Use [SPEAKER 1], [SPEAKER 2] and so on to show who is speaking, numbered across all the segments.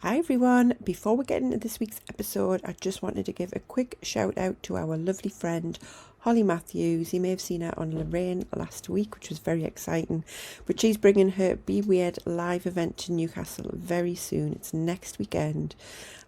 [SPEAKER 1] Hi everyone, before we get into this week's episode, I just wanted to give a quick shout out to our lovely friend Holly Matthews. You may have seen her on Lorraine last week, which was very exciting, but she's bringing her Be Weird live event to Newcastle very soon. It's next weekend.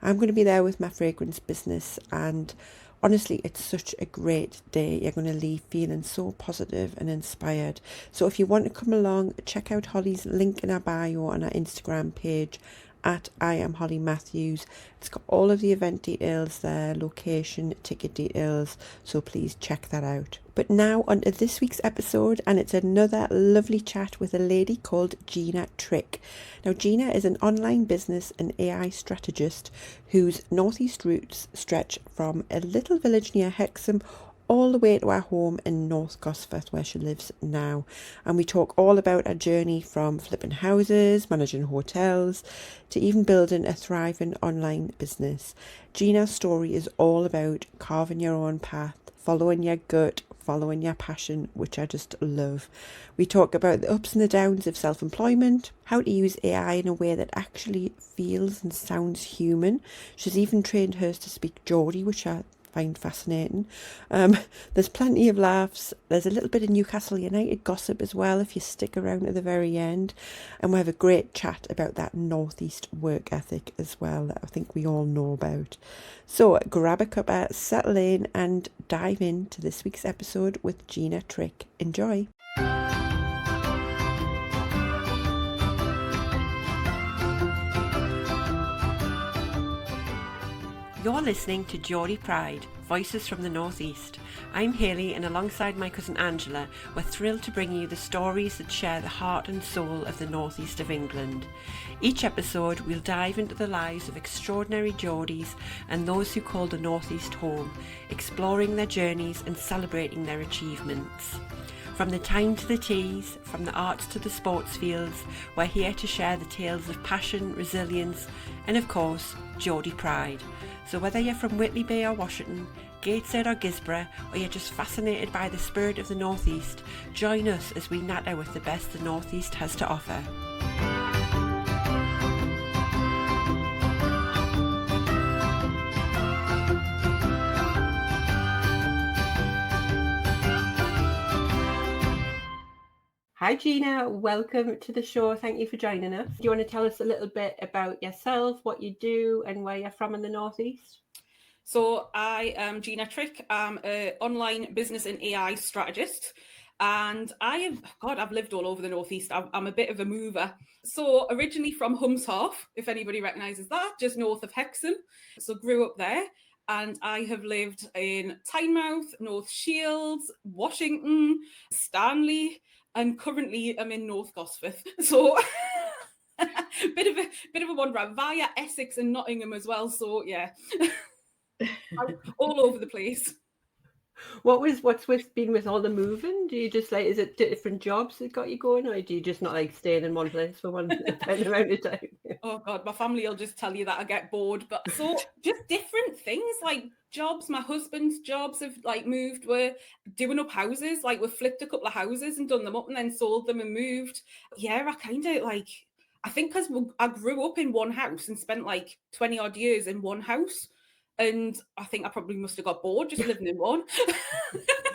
[SPEAKER 1] I'm going to be there with my fragrance business, and honestly, it's such a great day. You're going to leave feeling so positive and inspired. So if you want to come along, check out Holly's link in our bio on our Instagram page at I am Holly Matthews. It's got all of the event details there, location, ticket details, so please check that out. But now on to this week's episode, and it's another lovely chat with a lady called Gina Trick. Now Gina is an online business and AI strategist whose northeast roots stretch from a little village near Hexham all the way to our home in North Gosforth, where she lives now. And we talk all about her journey from flipping houses, managing hotels, to even building a thriving online business. Gina's story is all about carving your own path, following your gut, following your passion, which I just love. We talk about the ups and the downs of self-employment, how to use AI in a way that actually feels and sounds human. She's even trained hers to speak Geordie, which I find fascinating. There's plenty of laughs. There's a little bit of Newcastle United gossip as well if you stick around to the very end, and we have a great chat about that northeast work ethic as well that I think we all know about. So grab a cuppa, settle in and dive into this week's episode with Gina Trick. Enjoy. You're listening to Geordie Pride, Voices from the Northeast. I'm Hayley, and alongside my cousin Angela, we're thrilled to bring you the stories that share the heart and soul of the northeast of England. Each episode, we'll dive into the lives of extraordinary Geordies and those who call the northeast home, exploring their journeys and celebrating their achievements. From the time to the teas, from the arts to the sports fields, we're here to share the tales of passion, resilience, and of course, Geordie Pride. So whether you're from Whitley Bay or Washington, Gateshead or Gisborough, or you're just fascinated by the spirit of the Northeast, join us as we natter with the best the Northeast has to offer. Hi Gina, welcome to the show. Thank you for joining us. Do you want to tell us a little bit about yourself, what you do and where you're from in the Northeast?
[SPEAKER 2] So I am Gina Trick. I'm an online business and AI strategist. And I've lived all over the Northeast. I'm a bit of a mover. So originally from Humshoff, if anybody recognises that, just north of Hexham. So grew up there. And I have lived in Tynemouth, North Shields, Washington, Stanley, and currently I'm in North Gosforth. So bit of a wander via Essex and Nottingham as well. So yeah. All over the place.
[SPEAKER 1] What's been with all the moving? Do you just is it different jobs that got you going, or do you just not like staying in one place for one amount of time?
[SPEAKER 2] Oh God, my family will just tell you that I get bored. But so just different things like jobs. My husband's jobs have moved. We're doing up houses. We've flipped a couple of houses and done them up and then sold them and moved. Yeah, I think because I grew up in one house and spent 20 odd years in one house. And I think I probably must have got bored just living in one.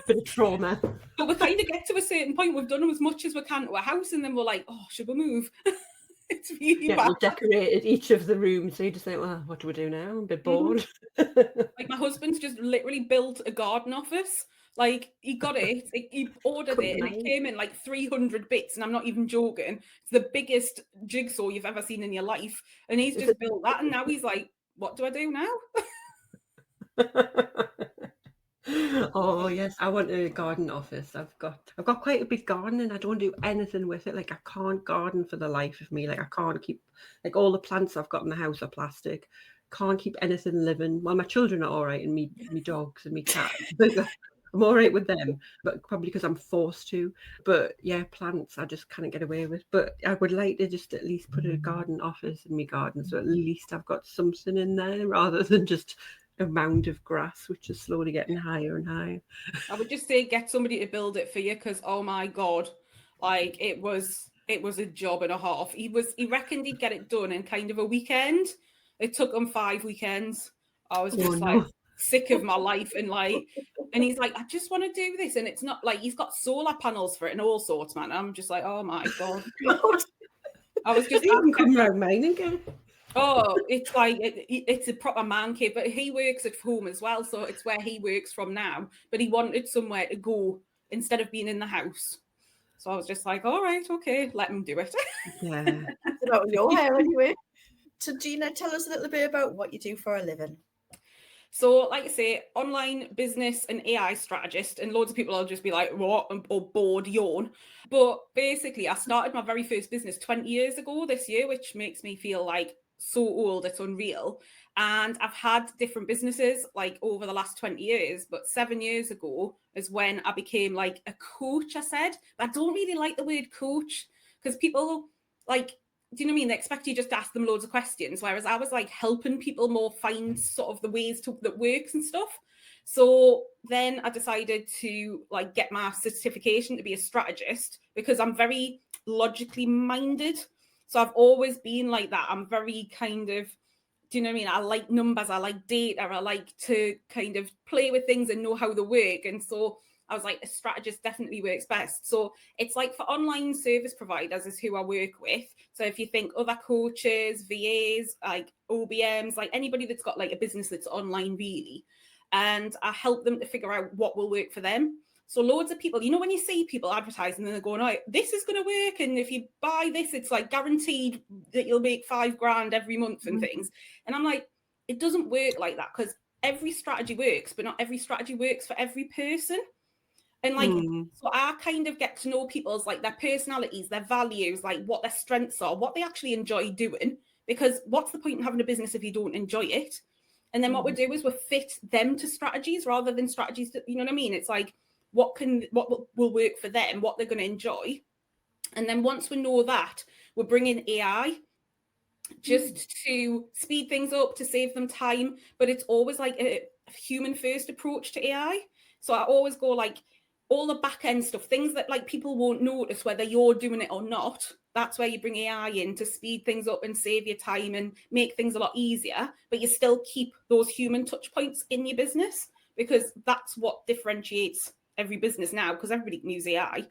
[SPEAKER 1] Bit of trauma.
[SPEAKER 2] But we kind of get to a certain point. We've done as much as we can to a house, and then we're like, oh, should we move? It's really bad.
[SPEAKER 1] You decorated each of the rooms, so you just think, well, what do we do now? I'm a bit bored.
[SPEAKER 2] My husband's just literally built a garden office. He got it, he ordered it, and it came in 300 bits, and I'm not even joking. It's the biggest jigsaw you've ever seen in your life. And he's just built that, and now he's like, what do I do now?
[SPEAKER 1] Oh yes, I want a garden office. I've got quite a big garden and I don't do anything with it. I can't garden for the life of me. I can't keep all the plants I've got in the house are plastic. Can't keep anything living. Well, my children are all right, and me dogs and me cat. I'm all right with them, but probably because I'm forced to. But yeah, plants I just can't get away with. But I would like to just at least put a garden office in my garden, so at least I've got something in there rather than just a mound of grass, which is slowly getting higher and higher.
[SPEAKER 2] I would just say get somebody to build it for you, because oh my God, it was a job and a half. He reckoned he'd get it done in kind of a weekend. It took him 5 weekends. I was
[SPEAKER 1] Oh,
[SPEAKER 2] just
[SPEAKER 1] no.
[SPEAKER 2] sick of my life, and he's like, I just want to do this. And it's not like, he's got solar panels for it and all sorts, man. I'm just like, oh my God. I was just,
[SPEAKER 1] You can come round mine again.
[SPEAKER 2] oh, it's like, it's a proper man cave, but he works at home as well. So it's where he works from now, but he wanted somewhere to go instead of being in the house. So I was just like, all right, okay, let him do it.
[SPEAKER 1] Yeah.
[SPEAKER 3] It's about your hair anyway. So Gina, tell us a little bit about what you do for a living.
[SPEAKER 2] So, like I say, online business and AI strategist, and loads of people will just be like, what? Or bored, yawn. But basically, I started my very first business 20 years ago this year, which makes me feel like so old, it's unreal. And I've had different businesses like over the last 20 years, but 7 years ago is when I became like a coach, I said. But I don't really like the word coach because people like, do you know what I mean? They expect you just to ask them loads of questions, whereas I was like helping people more find sort of the ways that works and stuff. So then I decided to like get my certification to be a strategist because I'm very logically minded. So I've always been like that. I'm very kind of, do you know what I mean? I like numbers, I like data, I like to kind of play with things and know how they work. And so I was like, a strategist definitely works best. So it's like for online service providers is who I work with. So if you think other coaches, VAs, like OBMs, like anybody that's got like a business that's online really, and I help them to figure out what will work for them. So loads of people, you know, when you see people advertising and they're going, oh, this is going to work. And if you buy this, it's like guaranteed that you'll make $5,000 every month and things. And I'm like, it doesn't work like that because every strategy works, but not every strategy works for every person. And like, so I kind of get to know people's like their personalities, their values, like what their strengths are, what they actually enjoy doing. Because what's the point in having a business if you don't enjoy it? And then what we do is we fit them to strategies rather than strategies that, you know what I mean? It's like, what will work for them, what they're going to enjoy. And then once we know that, we're bringing AI just to speed things up, to save them time. But it's always like a human first approach to AI. So I always go like all the back end stuff, things that like people won't notice whether you're doing it or not. That's where you bring AI in to speed things up and save your time and make things a lot easier. But you still keep those human touch points in your business because that's what differentiates every business now because everybody can use AI.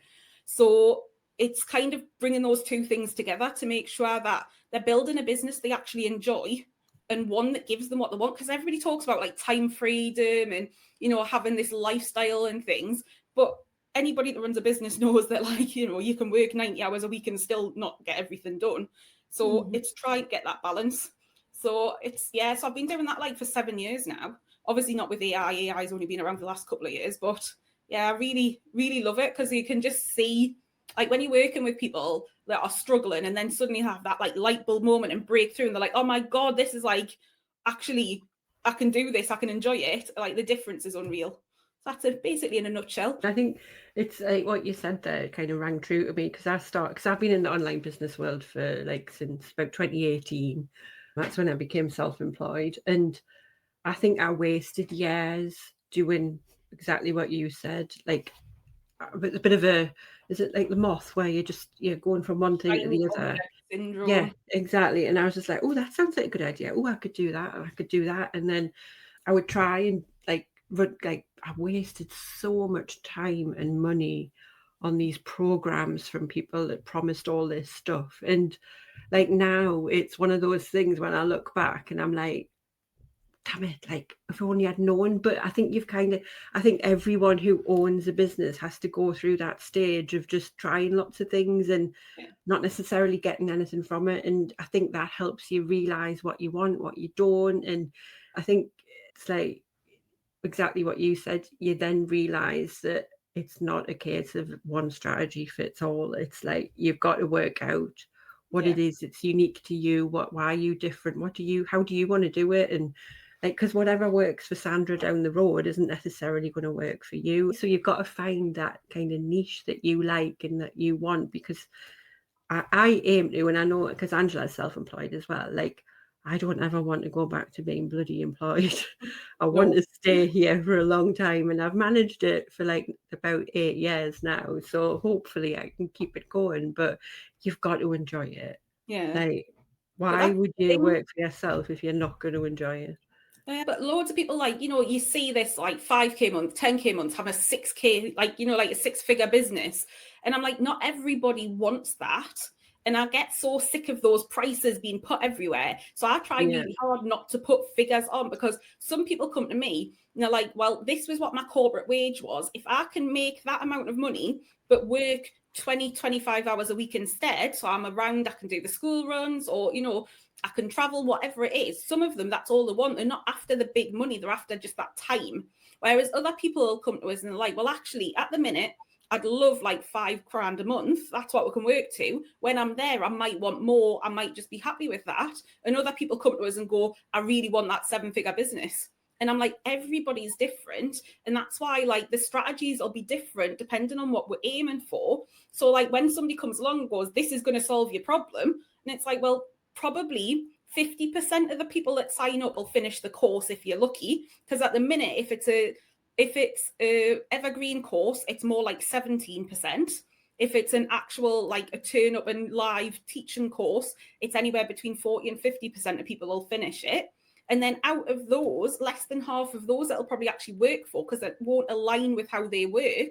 [SPEAKER 2] So it's kind of bringing those two things together to make sure that they're building a business they actually enjoy and one that gives them what they want. Because everybody talks about like time freedom and, you know, having this lifestyle and things. But anybody that runs a business knows that, like, you know, you can work 90 hours a week and still not get everything done. So it's trying to get that balance. So it's, yeah, so I've been doing that like for 7 years now. Obviously not with AI. AI's only been around for the last couple of years. But yeah, I really, really love it because you can just see, like when you're working with people that are struggling and then suddenly have that like light bulb moment and breakthrough and they're like, oh my God, this is like, actually, I can do this, I can enjoy it. Like the difference is unreal. So that's it, basically in a nutshell.
[SPEAKER 1] I think it's like what you said there kind of rang true to me because I've been in the online business world for like since about 2018. That's when I became self-employed. And I think I wasted years doing exactly what you said. Like a bit of a, is it like the moth where you're going from one thing to the other?
[SPEAKER 2] Syndrome.
[SPEAKER 1] Yeah, exactly. And I was just like, oh, that sounds like a good idea. Oh, I could do that. I could do that. And then I would try and like I wasted so much time and money on these programs from people that promised all this stuff. And like now it's one of those things when I look back and I'm like, damn it, like if only I'd known. But I think I think everyone who owns a business has to go through that stage of just trying lots of things and not necessarily getting anything from it. And I think that helps you realize what you want, what you don't. And I think it's like exactly what you said. You then realize that it's not a case of one strategy fits all. It's like you've got to work out what it is that's unique to you, why are you different, how do you want to do it. And like, because whatever works for Sandra down the road isn't necessarily going to work for you. So you've got to find that kind of niche that you like and that you want, because I aim to, and I know because Angela's self-employed as well, like I don't ever want to go back to being bloody employed. I want to stay here for a long time, and I've managed it for like about 8 years now. So hopefully I can keep it going, but you've got to enjoy it.
[SPEAKER 2] Yeah.
[SPEAKER 1] Like Why would you work for yourself if you're not going to enjoy it?
[SPEAKER 2] But loads of people, like, you see this like 5K month, 10K month, have a 6K, like, like a 6-figure business. And I'm like, not everybody wants that. And I get so sick of those prices being put everywhere. So I try really hard not to put figures on, because some people come to me and they're like, well, this was what my corporate wage was. If I can make that amount of money, but work 20, 25 hours a week instead, so I'm around, I can do the school runs, or, I can travel, whatever it is. Some of them, that's all they want. They're not after the big money. They're after just that time. Whereas other people will come to us and they're like, well, actually, at the minute, I'd love like £5,000 a month. That's what we can work to. When I'm there, I might want more. I might just be happy with that. And other people come to us and go, I really want that 7-figure business. And I'm like, everybody's different. And that's why, like, the strategies will be different depending on what we're aiming for. So like when somebody comes along and goes, this is going to solve your problem. And it's like, well, probably 50% of the people that sign up will finish the course if you're lucky. Because at the minute, if it's a evergreen course, it's more like 17%. If it's an actual, like, a turn up and live teaching course, it's anywhere between 40 and 50% of people will finish it. And then out of those, less than half of those it'll probably actually work for, because it won't align with how they work.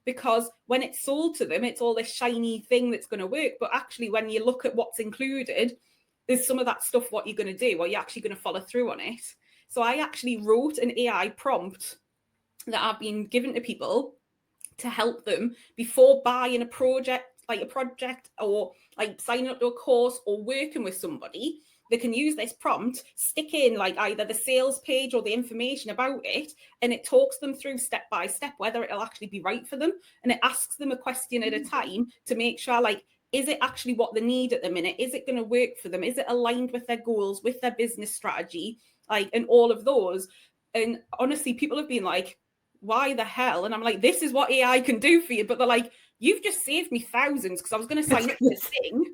[SPEAKER 2] Because when it's sold to them, it's all this shiny thing that's going to work. But actually, when you look at what's included, there's some of that stuff, what you're going to do, or you're actually going to follow through on it. So I actually wrote an AI prompt that I've been given to people to help them before buying a project, or like signing up to a course or working with somebody. They can use this prompt, stick in like either the sales page or the information about it, and it talks them through step by step whether it'll actually be right for them. And it asks them a question at a time to make sure, like, is it actually what they need at the minute? Is it going to work for them? Is it aligned with their goals, with their business strategy, like, and all of those? And honestly, people have been like, why the hell? And I'm like, this is what AI can do for you. But they're like, you've just saved me thousands, because I was going to sign up for this thing.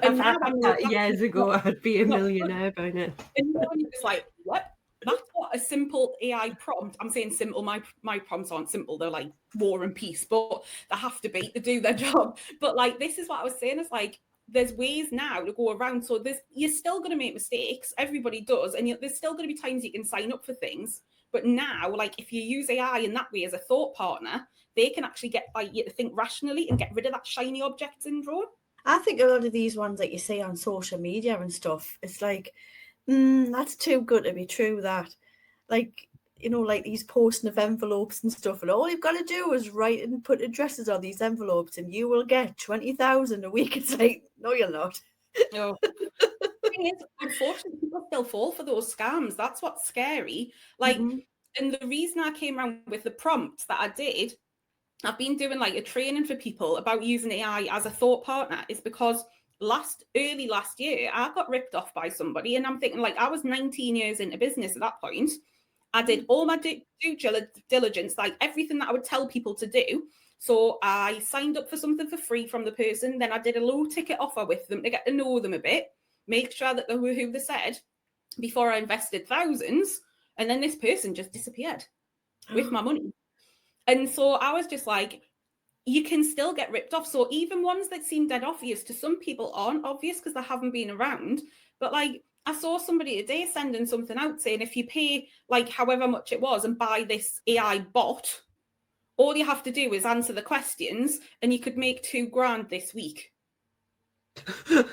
[SPEAKER 2] And now I know
[SPEAKER 1] that years ago, I'd be a millionaire by now.
[SPEAKER 2] And you're just like, what? That's what a simple AI prompt. I'm saying simple. My prompts aren't simple. They're like War and Peace, but they have to be to do their job. But like, this is what I was saying. It's like, there's ways now to go around. So you're still going to make mistakes. Everybody does. And there's still going to be times you can sign up for things. But now, like, if you use AI in that way as a thought partner, they can actually get you to think rationally and get rid of that shiny object syndrome.
[SPEAKER 3] I think a lot of these ones that you see on social media and stuff, it's like, that's too good to be true. That, like, like these posting of envelopes and stuff, and all you've got to do is write and put addresses on these envelopes, and you will get 20,000 a week. It's like, no, you're not.
[SPEAKER 2] No. The thing is, unfortunately, people still fall for those scams. That's what's scary. Like, and the reason I came around with the prompts that I did, I've been doing like a training for people about using AI as a thought partner, is because early last year, I got ripped off by somebody. And I'm thinking, like, I was 19 years into business at that point. I did all my due diligence, like everything that I would tell people to do. So I signed up for something for free from the person. Then I did a low ticket offer with them to get to know them a bit, make sure that they were who they said, before I invested thousands. And then this person just disappeared with my money. And so I was just like, you can still get ripped off. So even ones that seem dead obvious to some people aren't obvious because they haven't been around. But like, I saw somebody today sending something out saying, if you pay like however much it was and buy this AI bot, all you have to do is answer the questions and you could make $2,000 this week. I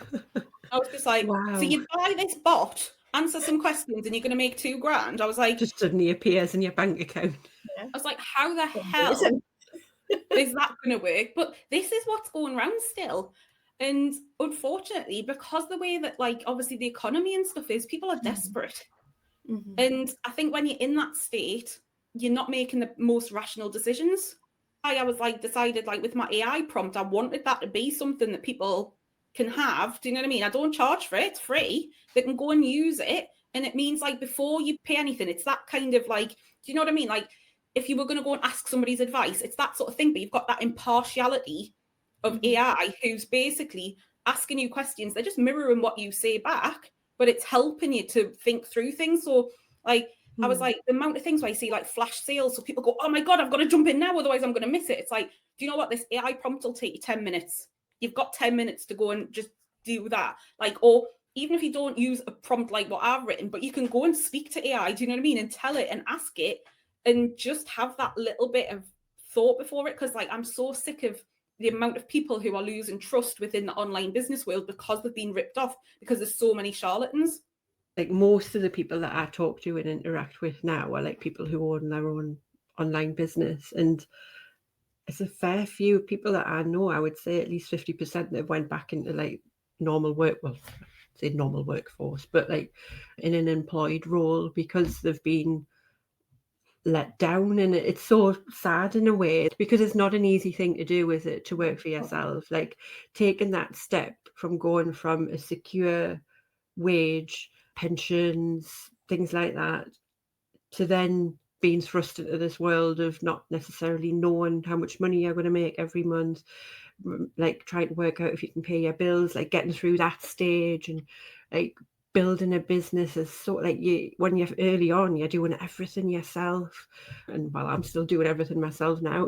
[SPEAKER 2] was just like, wow. So you buy this bot, answer some questions, and you're going to make $2,000. I was like,
[SPEAKER 1] just suddenly appears in your bank account.
[SPEAKER 2] I was like, how the hell is that going to work? But this is what's going around still. And unfortunately, because the way that, like, obviously the economy and stuff is, people are desperate. And I think when you're in that state, you're not making the most rational decisions. I was like, decided, like, with my AI prompt, I wanted that to be something that people can have. Do you know what I mean? I don't charge for it. It's free. They can go and use it. And it means, like, before you pay anything, it's that kind of, like, do you know what I mean? Like, if you were going to go and ask somebody's advice, it's that sort of thing, but you've got that impartiality of AI who's basically asking you questions. They're just mirroring what you say back, but it's helping you to think through things. So, like, I was like, the amount of things where I see, like, flash sales, so people go, oh my God, I've got to jump in now, otherwise I'm going to miss it. It's like, do you know what? This AI prompt will take you 10 minutes. You've got 10 minutes to go and just do that. Like, or even if you don't use a prompt like what I've written, but you can go and speak to AI, do you know what I mean? And tell it and ask it and just have that little bit of thought before it. Because like, I'm so sick of the amount of people who are losing trust within the online business world because they've been ripped off, because there's so many charlatans.
[SPEAKER 1] Like most of the people that I talk to and interact with now are like people who own their own online business, and it's a fair few people that I know, I would say at least 50% that went back into like normal work, well, say normal workforce, but like in an employed role because they've been let down. And it's so sad in a way, because it's not an easy thing to do, is it, to work for yourself? Like taking that step from going from a secure wage, pensions, things like that, to then being thrust into this world of not necessarily knowing how much money you're going to make every month, like trying to work out if you can pay your bills, like getting through that stage. And like building a business is sort of like, when you're early on, you're doing everything yourself. And well, I'm still doing everything myself now.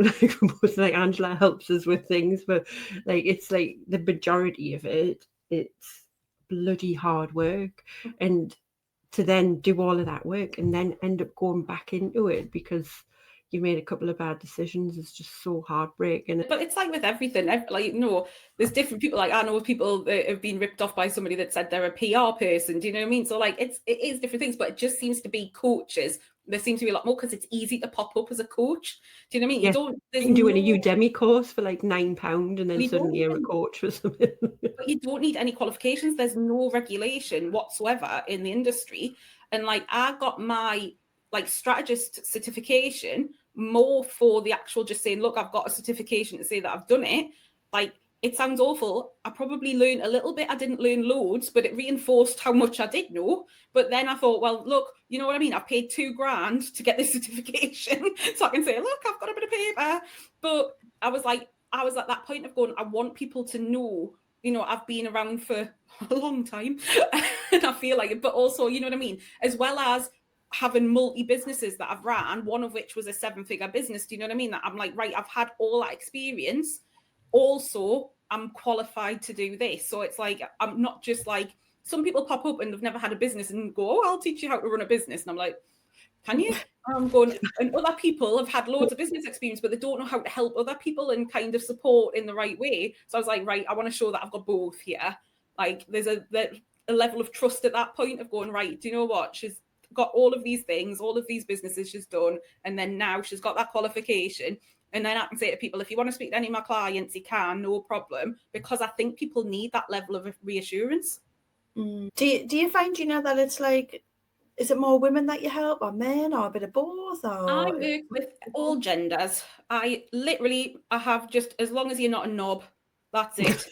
[SPEAKER 1] Like Angela helps us with things, but like it's like the majority of it's bloody hard work. And to then do all of that work and then end up going back into it because you made a couple of bad decisions is just so heartbreaking.
[SPEAKER 2] But it's like with everything, like, no, there's different people. Like I know people that have been ripped off by somebody that said they're a PR person. Do you know what I mean? So like it is different things, but it just seems to be coaches. There seems to be a lot more because it's easy to pop up as a coach. Do you know what I mean?
[SPEAKER 1] You can do a Udemy course for like £9 and then suddenly you're a coach for something.
[SPEAKER 2] But you don't need any qualifications. There's no regulation whatsoever in the industry. And like I got my like strategist certification more for the actual just saying, look, I've got a certification to say that I've done it. Like it sounds awful. I probably learned a little bit. I didn't learn loads, but it reinforced how much I did know. But then I thought, well, look, you know what I mean? I paid £2,000 to get this certification. So I can say, look, I've got a bit of paper. But I was at that point of going, I want people to know, you know, I've been around for a long time and I feel like it, but also, you know what I mean? As well as having multi-businesses that I've ran, one of which was a 7-figure business. Do you know what I mean? That I'm like, right, I've had all that experience. Also, I'm qualified to do this. So it's like, I'm not just like, some people pop up and they've never had a business and go, oh, I'll teach you how to run a business. And I'm like, can you? I'm going, and other people have had loads of business experience, but they don't know how to help other people and kind of support in the right way. So I was like, right, I want to show that I've got both here. Like there's a level of trust at that point of going, right, do you know what? She's got all of these things, all of these businesses she's done. And then now she's got that qualification. And then I can say to people, if you want to speak to any of my clients, you can, no problem. Because I think people need that level of reassurance.
[SPEAKER 3] Do you find, Gina, that it's like, is it more women that you help or men or a bit of both? Or
[SPEAKER 2] I work with all genders. I have just, as long as you're not a knob, that's it.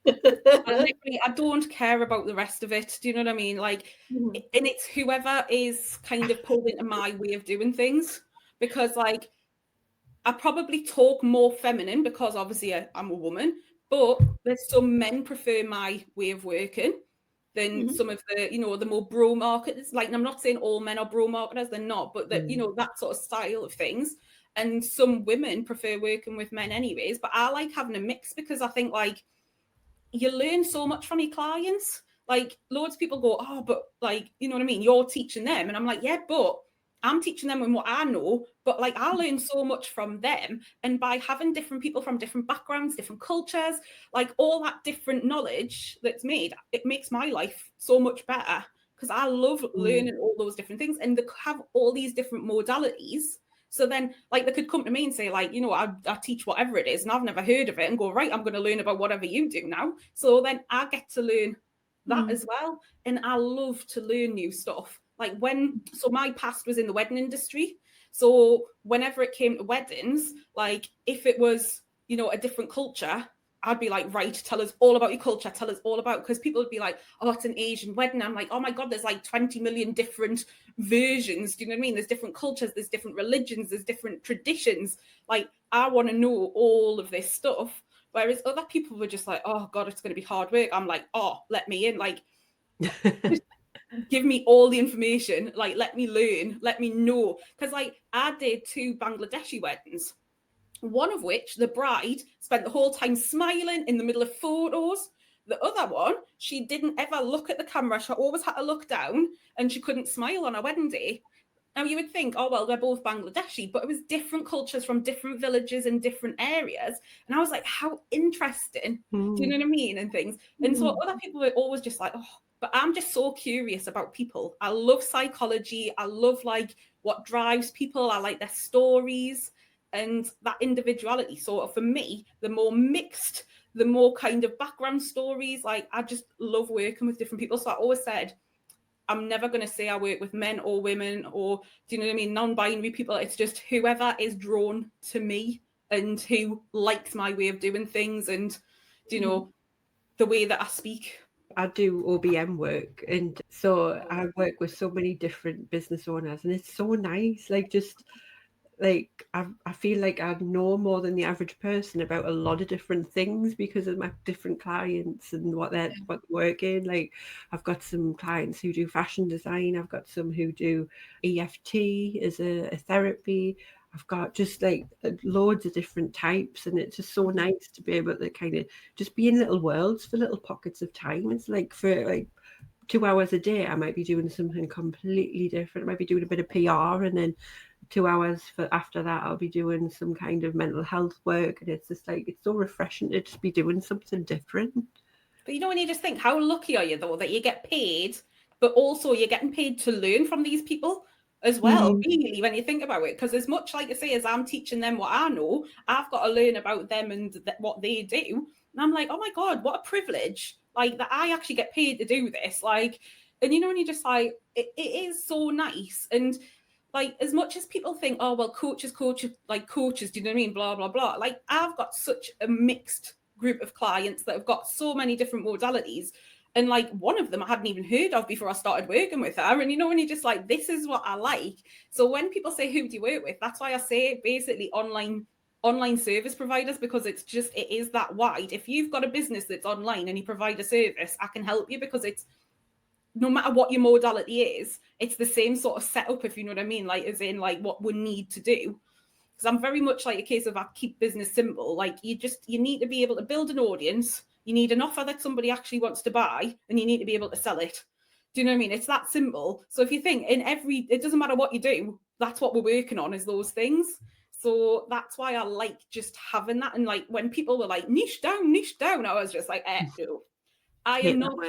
[SPEAKER 2] I don't care about the rest of it. Do you know what I mean? Like, and it's whoever is kind of pulled into my way of doing things. Because like, I probably talk more feminine because obviously I'm a woman, but there's some men prefer my way of working than some of the, you know, the more bro marketers. Like, and I'm not saying all men are bro marketers, they're not, but that, you know, that sort of style of things. And some women prefer working with men anyways, but I like having a mix because I think like you learn so much from your clients. Like loads of people go, oh, but like, you know what I mean? You're teaching them. And I'm like, yeah, but I'm teaching them in what I know, but like I learn so much from them. And by having different people from different backgrounds, different cultures, like all that different knowledge that's made, it makes my life so much better because I love learning all those different things and they have all these different modalities. So then like they could come to me and say like, you know, I teach whatever it is and I've never heard of it and go, right, I'm going to learn about whatever you do now. So then I get to learn that as well. And I love to learn new stuff. Like so my past was in the wedding industry. So whenever it came to weddings, like if it was, you know, a different culture, I'd be like, right, tell us all about your culture. Tell us all about, because people would be like, oh, it's an Asian wedding. I'm like, oh my God, there's like 20 million different versions. Do you know what I mean? There's different cultures, there's different religions, there's different traditions. Like I want to know all of this stuff. Whereas other people were just like, oh God, it's going to be hard work. I'm like, oh, let me in. Like, give me all the information, like let me learn, let me know. Because like I did 2 Bangladeshi weddings, one of which the bride spent the whole time smiling in the middle of photos, The other one, she didn't ever look at the camera. She always had to look down, and she couldn't smile on her wedding day. Now, you would think, oh, well, they're both Bangladeshi, but it was different cultures from different villages and different areas. And I was like, how interesting. Do you know what I mean? And things. And so other people were always just like, oh, but I'm just so curious about people. I love psychology. I love like what drives people. I like their stories and that individuality. So for me, the more mixed, the more kind of background stories, like I just love working with different people. So I always said, I'm never going to say I work with men or women or, do you know what I mean, non-binary people. It's just whoever is drawn to me and who likes my way of doing things and, you know, the way that I speak.
[SPEAKER 1] I do OBM work, and so I work with so many different business owners, and it's so nice. Like, just like I feel like I know more than the average person about a lot of different things because of my different clients and what they work in. Like, I've got some clients who do fashion design. I've got some who do EFT as a therapy. I've got just like loads of different types, and it's just so nice to be able to kind of just be in little worlds for little pockets of time. It's like for like 2 hours a day, I might be doing something completely different. I might be doing a bit of PR, and then 2 hours after that, I'll be doing some kind of mental health work. And it's just like, it's so refreshing to just be doing something different.
[SPEAKER 2] But you know, when you just think, how lucky are you though that you get paid, but also you're getting paid to learn from these people as well, really, when you think about it. Because as much, like I say, as I'm teaching them what I know, I've got to learn about them and what they do. And I'm like, oh my God, what a privilege, like that I actually get paid to do this. Like, and you know, when you're just like, it is so nice. And like, as much as people think, oh, well, coaches, like coaches, do you know what I mean? Blah, blah, blah. Like, I've got such a mixed group of clients that have got so many different modalities. And like one of them I hadn't even heard of before I started working with her. And you know, when you're just like, this is what I like. So when people say, who do you work with? That's why I say basically online service providers, because it is that wide. If you've got a business that's online and you provide a service, I can help you, because it's, no matter what your modality is, it's the same sort of setup, if you know what I mean, like as in like what we need to do. Because I'm very much like a case of I keep business simple. Like you need to be able to build an audience. You need an offer that somebody actually wants to buy, and you need to be able to sell it. Do you know what I mean? It's that simple. So if you think it doesn't matter what you do, that's what we're working on, is those things. So that's why I like just having that. And like when people were like, niche down, I was just like, no, I am not.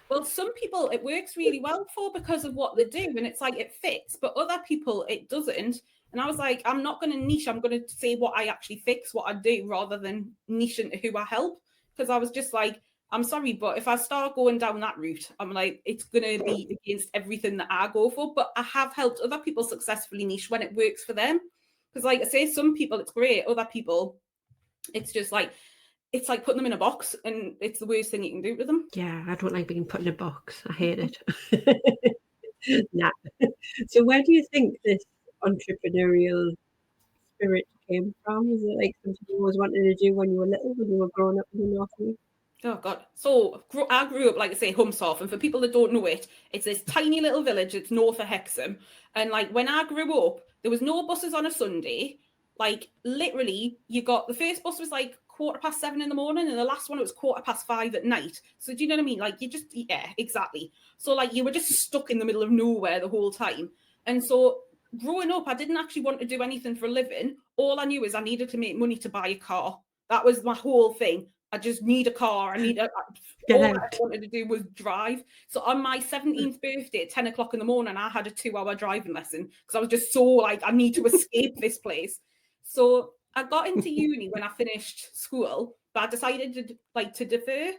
[SPEAKER 2] Well, some people it works really well for because of what they do, and it's like it fits, but other people it doesn't. And I was like, I'm not going to niche. I'm going to say what I actually fix, what I do, rather than niche into who I help. Because I was just like, I'm sorry, but if I start going down that route, I'm like, it's going to be against everything that I go for. But I have helped other people successfully niche when it works for them. Because like I say, some people it's great. Other people, it's just like, it's like putting them in a box, and it's the worst thing you can do to them.
[SPEAKER 1] Yeah, I don't like being put in a box. I hate it. Nah. So where do you think this entrepreneurial spirit came from? Is it like something you always wanted to do when you were little, when you were growing up in the North?
[SPEAKER 2] Oh God. So I grew up, like I say, Humsoft. And for people that don't know it, it's this tiny little village. It's north of Hexham. And like when I grew up, there was no buses on a Sunday. Like literally you got, the first bus was like 7:15 in the morning, and the last one, it was 5:15 at night. So do you know what I mean? Like yeah, exactly. So like you were just stuck in the middle of nowhere the whole time. And so growing up, I didn't actually want to do anything for a living. All I knew is I needed to make money to buy a car. That was my whole thing. I just need a car. All I wanted to do was drive. So on my 17th birthday at 10 o'clock in the morning, I had a 2-hour driving lesson because I was just so like, I need to escape this place. So I got into uni when I finished school, but I decided to defer.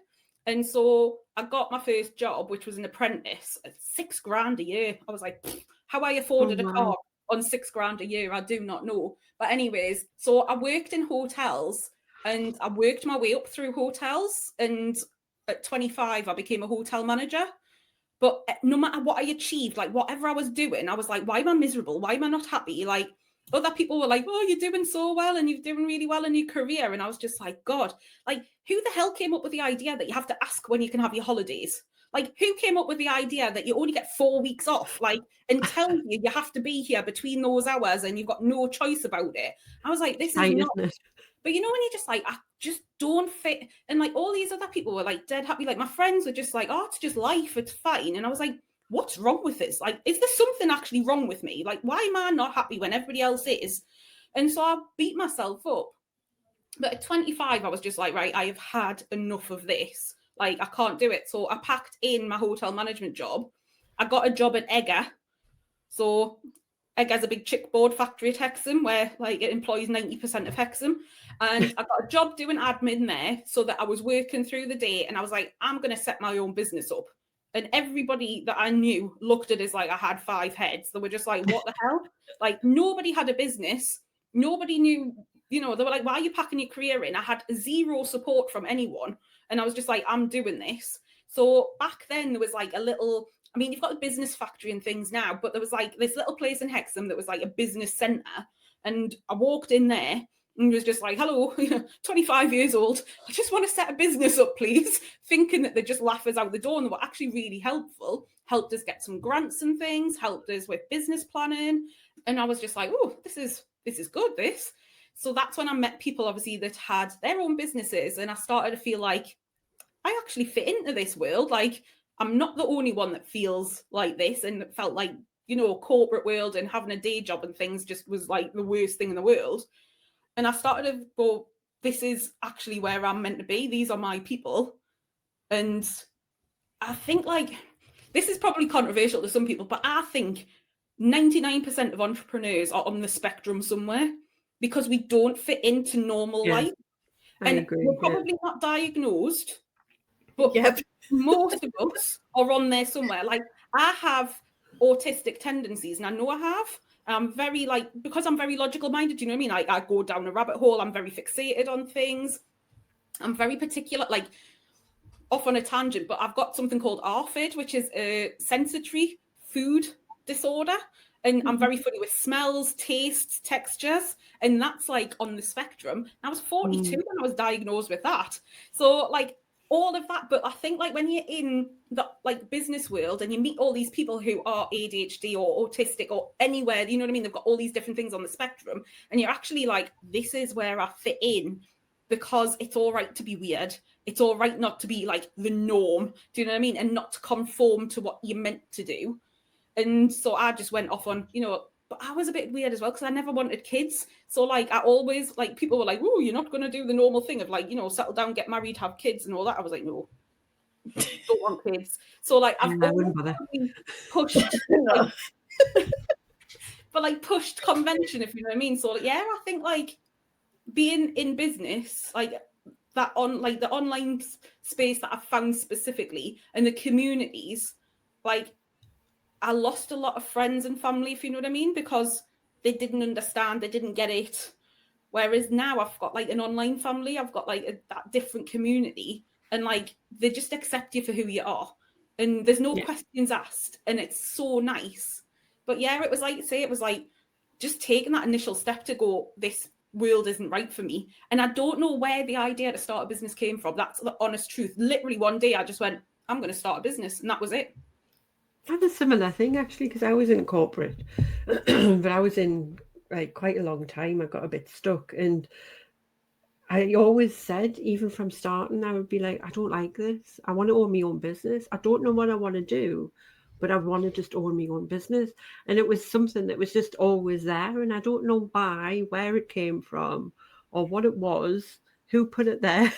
[SPEAKER 2] And so I got my first job, which was an apprentice at $6,000 a year. I was like, how I afforded a car on $6,000 a year, I do not know. But anyways, so I worked in hotels, and I worked my way up through hotels. And at 25, I became a hotel manager. But no matter what I achieved, like whatever I was doing, I was like, why am I miserable? Why am I not happy? Like other people were like, oh, you're doing so well and you're doing really well in your career. And I was just like, God, like who the hell came up with the idea that you have to ask when you can have your holidays? Like who came up with the idea that you only get 4 weeks off, like, and tell you have to be here between those hours and you've got no choice about it? I was like, this is not. But you know, when you're just like, I just don't fit. And like all these other people were like dead happy. Like my friends were just like, oh, it's just life, it's fine. And I was like, what's wrong with this? Like, is there something actually wrong with me? Like, why am I not happy when everybody else is? And so I beat myself up. But at 25, I was just like, right, I have had enough of this. Like, I can't do it. So I packed in my hotel management job. I got a job at Egger. So Egger's a big chipboard factory at Hexham where like it employs 90% of Hexham. And I got a job doing admin there so that I was working through the day. And I was like, I'm going to set my own business up. And everybody that I knew looked at it as like I had 5 heads. They were just like, what the hell? Like nobody had a business. Nobody knew, you know, they were like, why are you packing your career in? I had zero support from anyone. And I was just like, I'm doing this. So back then there was like a little, I mean, you've got a business factory and things now, but there was like this little place in Hexham that was like a business centre. And I walked in there and was just like, hello, 25 years old. I just want to set a business up, please. Thinking that they'd just laugh us out the door. And they were actually really helpful. Helped us get some grants and things, helped us with business planning. And I was just like, oh, this is good, this. So that's when I met people, obviously, that had their own businesses. And I started to feel like I actually fit into this world. Like, I'm not the only one that feels like this and that felt like, corporate world and having a day job and things just was like the worst thing in the world. And I started to go, this is actually where I'm meant to be. These are my people. And I think like, this is probably controversial to some people, but I think 99% of entrepreneurs are on the spectrum somewhere because we don't fit into normal life. And we're probably not diagnosed, but most of us are on there somewhere. Like I have autistic tendencies and I know I have. I'm very because I'm very logical minded, you know what I mean? Like I go down a rabbit hole. I'm very fixated on things. I'm very particular, like off on a tangent, but I've got something called ARFID, which is a sensory food disorder. And I'm very funny with smells, tastes, textures. And that's like on the spectrum. I was 42 when I was diagnosed with that. So like all of that. But I think like when you're in the like business world and you meet all these people who are ADHD or autistic or anywhere, you know what I mean? They've got all these different things on the spectrum. And you're actually like, this is where I fit in because it's all right to be weird. It's all right not to be like the norm. Do you know what I mean? And not to conform to what you're meant to do. And so I just went off on, but I was a bit weird as well because I never wanted kids. So like I always like people were like, oh, you're not going to do the normal thing of like, settle down, get married, have kids and all that. I was like, no, don't want kids. So like I've pushed, but pushed convention, if you know what I mean. So yeah, I think like being in business, like that on like the online space that I've found specifically and the communities, like I lost a lot of friends and family, if you know what I mean, because they didn't understand, they didn't get it. Whereas now I've got like an online family, I've got like that different community and like they just accept you for who you are. And there's no questions asked and it's so nice. But yeah, it was like just taking that initial step to go, this world isn't right for me. And I don't know where the idea to start a business came from. That's the honest truth. Literally one day I just went, I'm going to start a business and that was it.
[SPEAKER 1] I had a similar thing actually because I was in corporate, but I was in like quite a long time. I got a bit stuck and I always said, even from starting, I would be like, I don't like this. I want to own my own business. I don't know what I want to do, but I want to just own my own business. And it was something that was just always there. And I don't know why, where it came from or what it was, who put it there.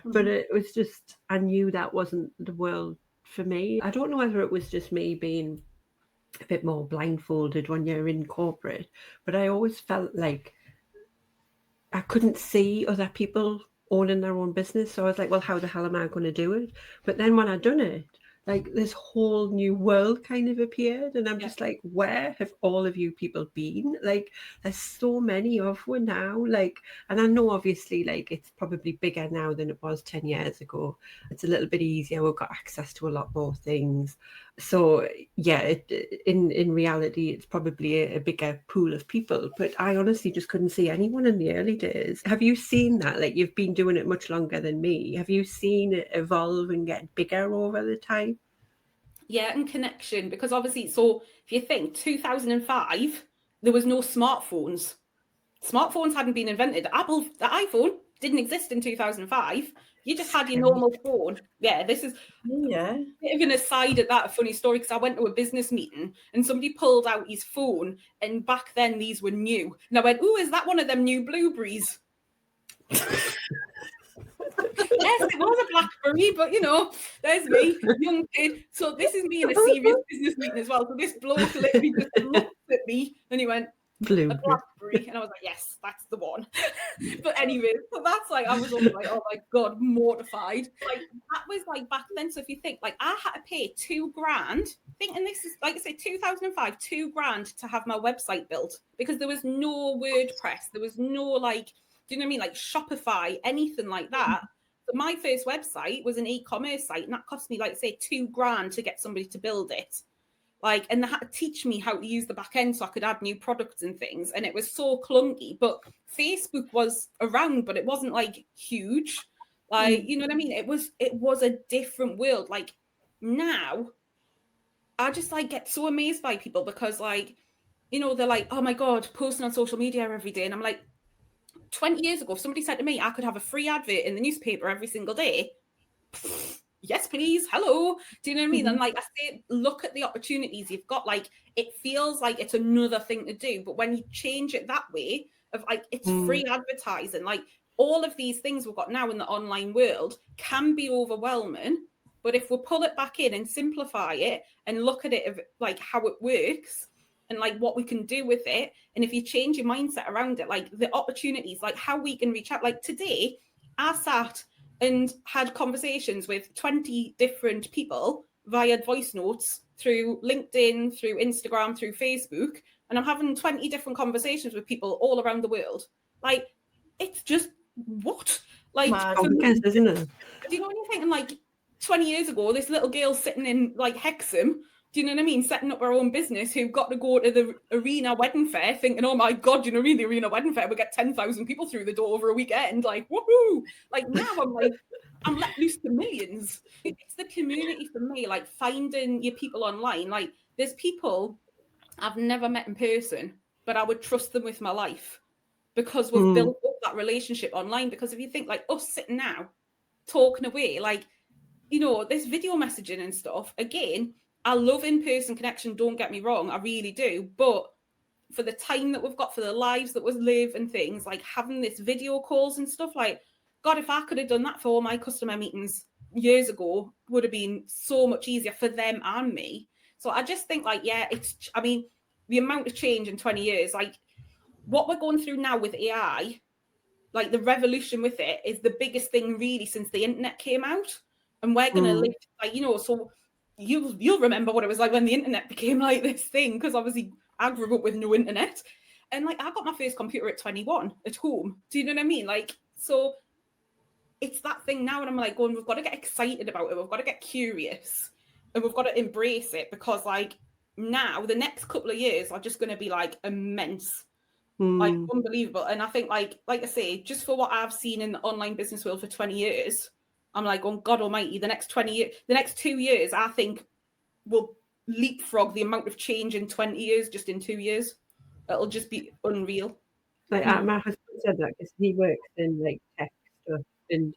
[SPEAKER 1] But it was just, I knew that wasn't the world for me. I don't know whether it was just me being a bit more blindfolded when you're in corporate, but I always felt like I couldn't see other people owning their own business. So I was like, well, how the hell am I going to do it? But then when I'd done it, like this whole new world kind of appeared. And I'm just like, where have all of you people been? Like, there's so many of you now. Like, and I know obviously like it's probably bigger now than it was 10 years ago. It's a little bit easier. We've got access to a lot more things. So yeah, in reality, it's probably a bigger pool of people. But I honestly just couldn't see anyone in the early days. Have you seen that? Like you've been doing it much longer than me. Have you seen it evolve and get bigger over the time?
[SPEAKER 2] Yeah, and connection, because obviously, so if you think 2005, there was no smartphones. Smartphones hadn't been invented. The iPhone didn't exist in 2005. You just had your normal phone. Yeah, this is a bit of an aside at that, a funny story, because I went to a business meeting and somebody pulled out his phone, and back then these were new. And I went, "Ooh, is that one of them new Blueberries?" Yes, it was a BlackBerry, but there's me, young kid. So this is me in a serious business meeting as well. So this bloke literally just looked at me and he went, "A BlackBerry," and I was like, "Yes, that's the one." But anyway, so that's like, I was always like, oh my God, mortified. Like that was like back then. So if you think, like, I had to pay $2,000, thinking this is, like I said, 2005, $2,000 to have my website built, because there was no WordPress, there was no, like, do you know what I mean, like Shopify, anything like that. So my first website was an e-commerce site, and that cost me, like, say, $2,000 to get somebody to build it. Like, and they had to teach me how to use the back end so I could add new products and things. And it was so clunky. But Facebook was around, but it wasn't like huge. Like, you know what I mean? It was a different world. Like now, I just like get so amazed by people, because like, they're like, "Oh my God, posting on social media every day." And I'm like, 20 years ago, if somebody said to me I could have a free advert in the newspaper every single day, yes, please. Hello. Do you know what I mean? And like I say, look at the opportunities you've got. Like, it feels like it's another thing to do, but when you change it that way, of like, it's free advertising, like all of these things we've got now in the online world can be overwhelming. But if we pull it back in and simplify it and look at it of like how it works and like what we can do with it, and if you change your mindset around it, like the opportunities, like how we can reach out. Like today, I sat and had conversations with 20 different people via voice notes through LinkedIn, through Instagram, through Facebook. And I'm having 20 different conversations with people all around the world. Like, it's just what? Like,
[SPEAKER 1] isn't it?
[SPEAKER 2] do you know what you're thinking? Like, 20 years ago, this little girl sitting in like Hexham, do you know what I mean, setting up her own business, who got to go to the arena wedding fair thinking, "Oh my God, do you know what I mean, the arena wedding fair, we get 10,000 people through the door over a weekend, like woohoo." Like now I'm like, I'm let loose to millions. It's the community for me, like finding your people online. Like there's people I've never met in person, but I would trust them with my life, because we've built up that relationship online. Because if you think like us sitting now talking away, like, this video messaging and stuff, again, I love in-person connection, don't get me wrong, I really do. But for the time that we've got, for the lives that we live and things, like having this video calls and stuff, like, God, if I could have done that for all my customer meetings years ago, would have been so much easier for them and me. So I just think like, yeah, the amount of change in 20 years, like what we're going through now with AI, like the revolution with it is the biggest thing really since the internet came out. And we're going to live, like, so you'll remember what it was like when the internet became like this thing, because obviously I grew up with no internet. And like I got my first computer at 21 at home. Do you know what I mean? Like, so it's that thing now, and I'm like going, we've got to get excited about it. We've got to get curious, and we've got to embrace it, because like now the next couple of years are just going to be like immense. Like unbelievable. And I think like I say, just for what I've seen in the online business world for 20 years, I'm like, oh God almighty, the next 2 years, I think will leapfrog the amount of change in 20 years, just in 2 years. It'll just be unreal.
[SPEAKER 4] Like my husband said that because he works in like tech stuff, and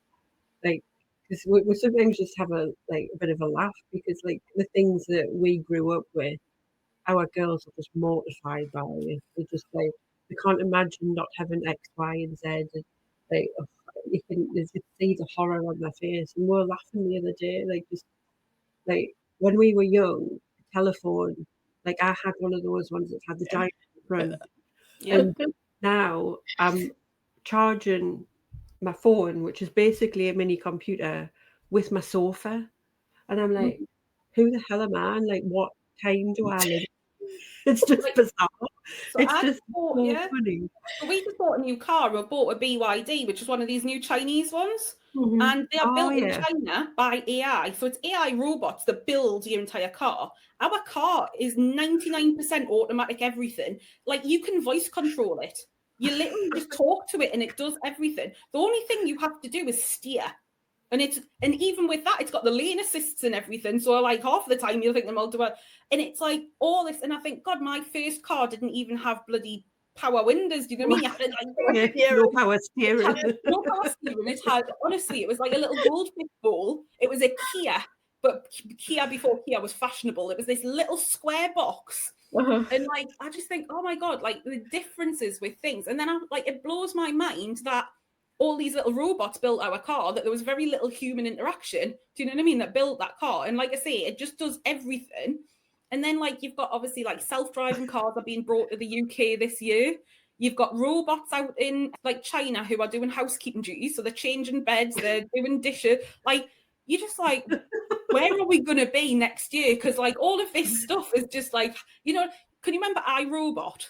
[SPEAKER 4] like because we sometimes just have a bit of a laugh, because like the things that we grew up with, our girls are just mortified by it. They're just like, they can't imagine not having X, Y, and Z. And like you can see the horror on their face. And we were laughing the other day, like just like when we were young, telephone, like I had one of those ones that had the giant front. And now I'm charging my phone, which is basically a mini computer, with my sofa. And I'm like, who the hell am I? And like, what time do I live? It's just bizarre.
[SPEAKER 2] So
[SPEAKER 4] it's just so funny.
[SPEAKER 2] So we just bought a new car. We bought a BYD, which is one of these new Chinese ones. And they are built in China by AI. So it's AI robots that build your entire car. Our car is 99% automatic everything. Like you can voice control it. You literally just talk to it and it does everything. The only thing you have to do is steer. And even with that, it's got the lane assists and everything. So like half the time you'll think them all do it. And it's like all this. And I think, God, my first car didn't even have bloody power windows. Do you know what I mean? You had to like
[SPEAKER 4] no power steering.
[SPEAKER 2] no power steering. It had, honestly, it was like a little goldfish bowl. It was a Kia, but Kia before Kia was fashionable. It was this little square box. And like, I just think, oh my God, like the differences with things. And then it blows my mind that all these little robots built our car, that there was very little human interaction. Do you know what I mean? That built that car. And like I say, it just does everything. And then like, you've got obviously like self-driving cars are being brought to the UK this year. You've got robots out in like China who are doing housekeeping duties. So they're changing beds, they're doing dishes. Like, you're just like, where are we going to be next year? Because like all of this stuff is just like, you know, can you remember iRobot?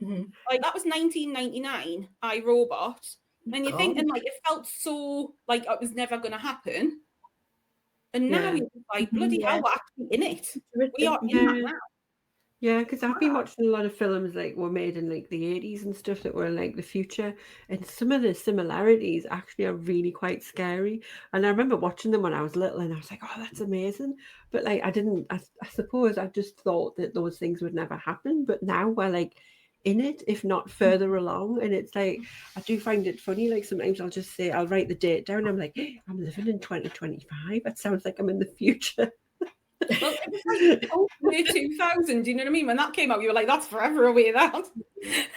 [SPEAKER 2] Like that was 1999, iRobot. And you're thinking like, it felt so like it was never going to happen. And now you're just like, bloody hell, we're actually in it. We are in that now.
[SPEAKER 4] Yeah, because I've been watching a lot of films like were made in like the 80s and stuff that were like the future, and some of the similarities actually are really quite scary. And I remember watching them when I was little and I was like, oh, that's amazing. But like I suppose I just thought that those things would never happen. But now we're like in it, if not further along. And it's like, I do find it funny. Like sometimes I'll just say, I'll write the date down. I'm like, hey, I'm living in 2025. That sounds like I'm in the future.
[SPEAKER 2] Well, it was like year 2000, do you know what I mean? When that came out, you were like, that's forever away, that.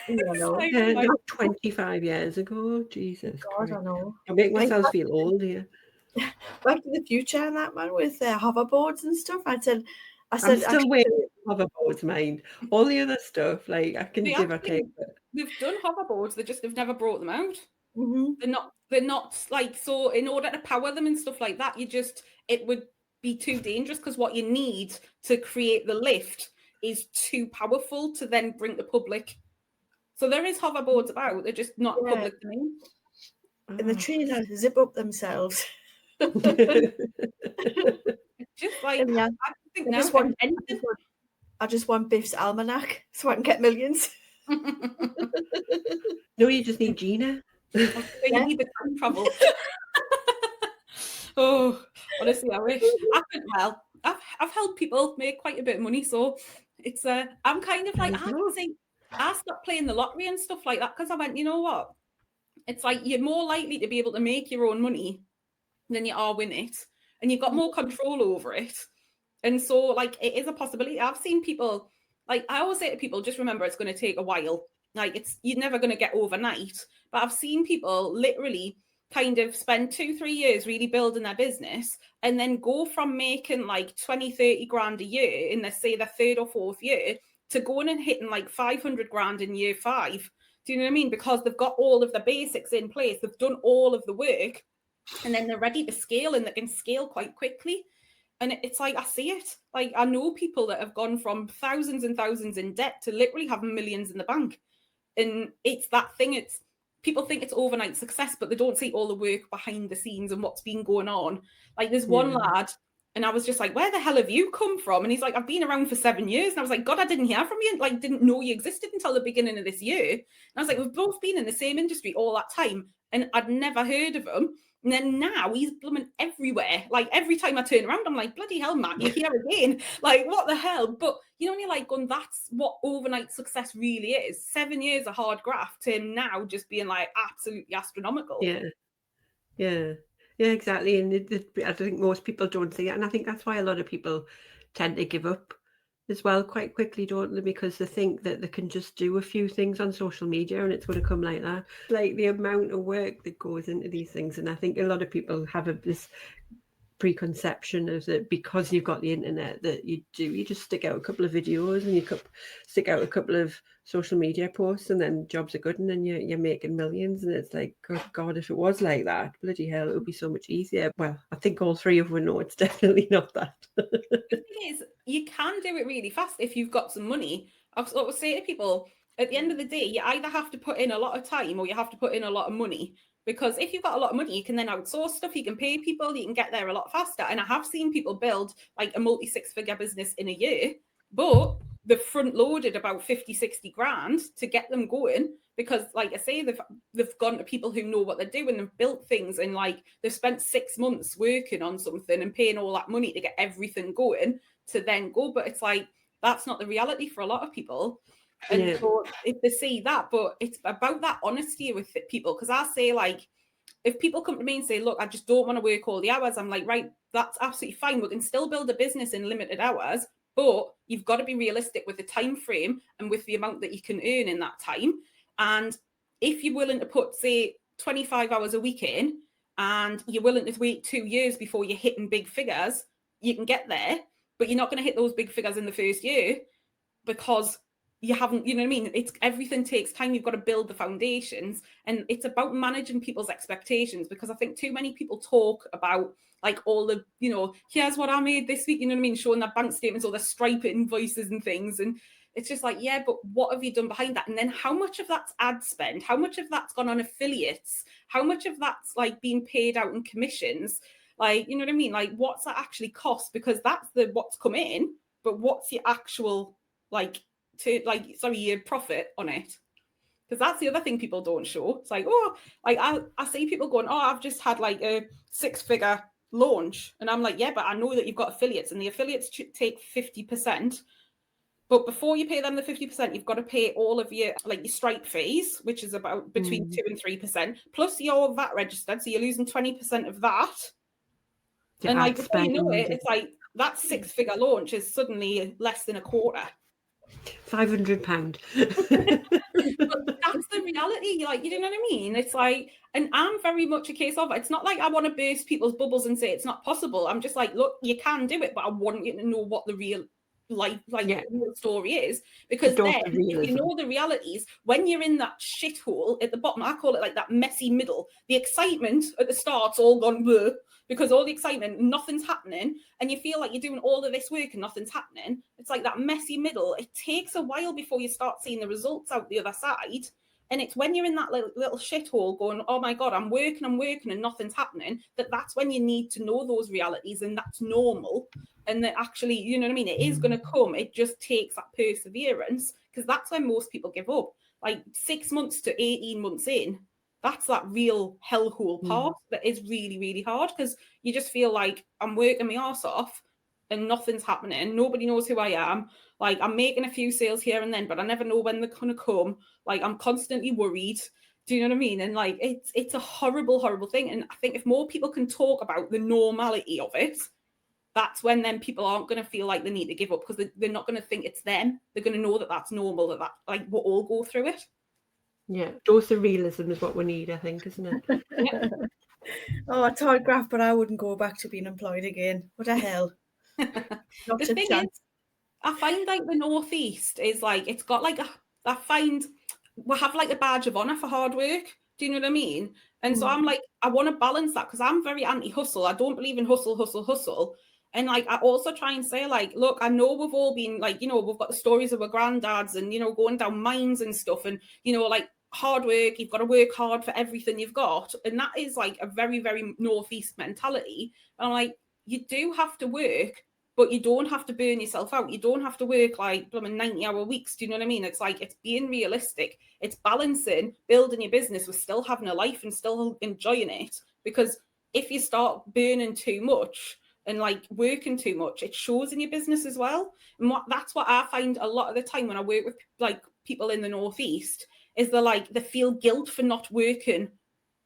[SPEAKER 4] Like, 25 years ago. Jesus
[SPEAKER 3] God,
[SPEAKER 4] Christ.
[SPEAKER 3] I know.
[SPEAKER 4] I make myself feel old here.
[SPEAKER 3] Back to the Future and that one with hoverboards and stuff. I said,
[SPEAKER 4] I'm still waiting for hoverboards, mind. All the other stuff, like I can give or take.
[SPEAKER 2] They've done hoverboards, they've never brought them out. They're not like, so in order to power them and stuff like that, it would be too dangerous, because what you need to create the lift is too powerful to then bring to public. So there is hoverboards about, they're just not public domain.
[SPEAKER 3] And the trainers zip up themselves.
[SPEAKER 2] Just like,
[SPEAKER 3] I just want Biff's almanac so I can get millions.
[SPEAKER 4] No, you just need Gina.
[SPEAKER 2] You need the time travel. Oh, honestly, I wish. I've helped people make quite a bit of money, so it's I'm kind of like, I stopped playing the lottery and stuff like that, because I went, you know what? It's like, you're more likely to be able to make your own money than you are win it, and you've got more control over it. And so like, it is a possibility. I've seen people, like, I always say to people, just remember it's going to take a while. Like, you're never going to get overnight. But I've seen people literally kind of spend 2-3 years really building their business, and then go from making like 20-30 grand a year in their third or fourth year to going and hitting like 500 grand in year 5. Do you know what I mean? Because they've got all of the basics in place, they've done all of the work, and then they're ready to scale, and they can scale quite quickly. And it's like, I see it. Like, I know people that have gone from thousands and thousands in debt to literally having millions in the bank. And it's that thing, people think it's overnight success, but they don't see all the work behind the scenes and what's been going on. Like, there's one lad, and I was just like, where the hell have you come from? And he's like, I've been around for 7 years. And I was like, God, I didn't hear from you. Like, didn't know you existed until the beginning of this year. And I was like, we've both been in the same industry all that time, and I'd never heard of him. And then now he's blooming everywhere. Like, every time I turn around, I'm like, bloody hell, Matt, you're here again. Like, what the hell? But, you know, when you're like going, that's what overnight success really is. 7 years of hard graft to him now just being like absolutely astronomical.
[SPEAKER 4] Yeah, exactly. And I think most people don't see it. And I think that's why a lot of people tend to give up as well quite quickly, don't they? Because they think that they can just do a few things on social media and it's going to come like that. Like the amount of work that goes into these things. And I think a lot of people have this preconception of that because you've got the internet that you just stick out a couple of videos and you stick out a couple of social media posts and then jobs are good and then you're making millions. And it's like, good God, if it was like that, bloody hell, it would be so much easier. Well, I think all three of us know it's definitely not that.
[SPEAKER 2] The thing is, you can do it really fast if you've got some money. I sort of say to people, at the end of the day, you either have to put in a lot of time or you have to put in a lot of money. Because if you've got a lot of money, you can then outsource stuff, you can pay people, you can get there a lot faster. And I have seen people build like a multi-6-figure business in a year, but they've front loaded about 50-60 grand to get them going. Because like I say, they've gone to people who know what they're doing and built things, and like they've spent 6 months working on something and paying all that money to get everything going to then go. But it's like, that's not the reality for a lot of people. And so if they see that, but it's about that honesty with people. Because I say, like, if people come to me and say, look, I just don't want to work all the hours, I'm like, right, that's absolutely fine. We can still build a business in limited hours, but you've got to be realistic with the time frame and with the amount that you can earn in that time. And if you're willing to put, say, 25 hours a week in, and you're willing to wait 2 years before you're hitting big figures, you can get there, but you're not going to hit those big figures in the first year because you haven't, you know what I mean? It's everything takes time. You've got to build the foundations, and it's about managing people's expectations, because I think too many people talk about like all the, you know, here's what I made this week, you know what I mean? Showing their bank statements or their Stripe invoices and things. And it's just like, yeah, but what have you done behind that? And then how much of that's ad spend? How much of that's gone on affiliates? How much of that's like being paid out in commissions? Like, you know what I mean? Like, what's that actually cost? Because that's the what's come in, but what's your actual your profit on it? Because that's the other thing people don't show. It's like, oh, like I see people going, oh, I've just had like a 6-figure launch, and I'm like, yeah, but I know that you've got affiliates, and the affiliates take 50%. But before you pay them the 50%, you've got to pay all of your like your Stripe fees, which is about between 2 and 3%, plus your VAT registered, so you're losing 20% of that. And like before you know it, it's like that 6-figure launch is suddenly less than a quarter.
[SPEAKER 4] £500.
[SPEAKER 2] But that's the reality, like, you know what I mean? It's like, and I'm very much a case of, it's not like I want to burst people's bubbles and say it's not possible. I'm just like, look, you can do it, but I want you to know what the real real story is, because then if you know the realities, when you're in that shithole at the bottom, I call it like that messy middle, the excitement at the start's all gone blur, because all the excitement, nothing's happening, and you feel like you're doing all of this work and nothing's happening. It's like that messy middle. It takes a while before you start seeing the results out the other side. And it's when you're in that little shithole going, oh my God, I'm working and nothing's happening, that's when you need to know those realities, and that's normal. And that actually, you know what I mean? It is going to come. It just takes that perseverance, because that's when most people give up. Like 6 months to 18 months in, that's that real hellhole part that is really, really hard, because you just feel like I'm working my arse off and nothing's happening. Nobody knows who I am. Like, I'm making a few sales here and then, but I never know when they're going to come. Like, I'm constantly worried. Do you know what I mean? And like, it's a horrible, horrible thing. And I think if more people can talk about the normality of it, that's when then people aren't going to feel like they need to give up, because they're not going to think it's them. They're going to know that that's normal, that like we'll all go through it.
[SPEAKER 4] Yeah, dose of realism is what we need, I think, isn't it?
[SPEAKER 2] Yeah.
[SPEAKER 3] Oh, it's hard graft, but I wouldn't go back to being employed again. What the hell? Not
[SPEAKER 2] The
[SPEAKER 3] a
[SPEAKER 2] thing
[SPEAKER 3] chance.
[SPEAKER 2] is, I find like the Northeast is like, it's got like I find we have like a badge of honor for hard work. Do you know what I mean? And so I'm like, I want to balance that, because I'm very anti-hustle. I don't believe in hustle. And like, I also try and say, like, look, I know we've all been like, you know, we've got the stories of our granddads and, you know, going down mines and stuff, and, you know, like, hard work, you've got to work hard for everything you've got. And that is like a very, very Northeast mentality. And I'm like, you do have to work, but you don't have to burn yourself out. You don't have to work like 90-hour weeks. Do you know what I mean? It's like, it's being realistic. It's balancing building your business with still having a life and still enjoying it. Because if you start burning too much and like working too much, it shows in your business as well. And that's what I find a lot of the time when I work with like people in the Northeast, is they feel guilt for not working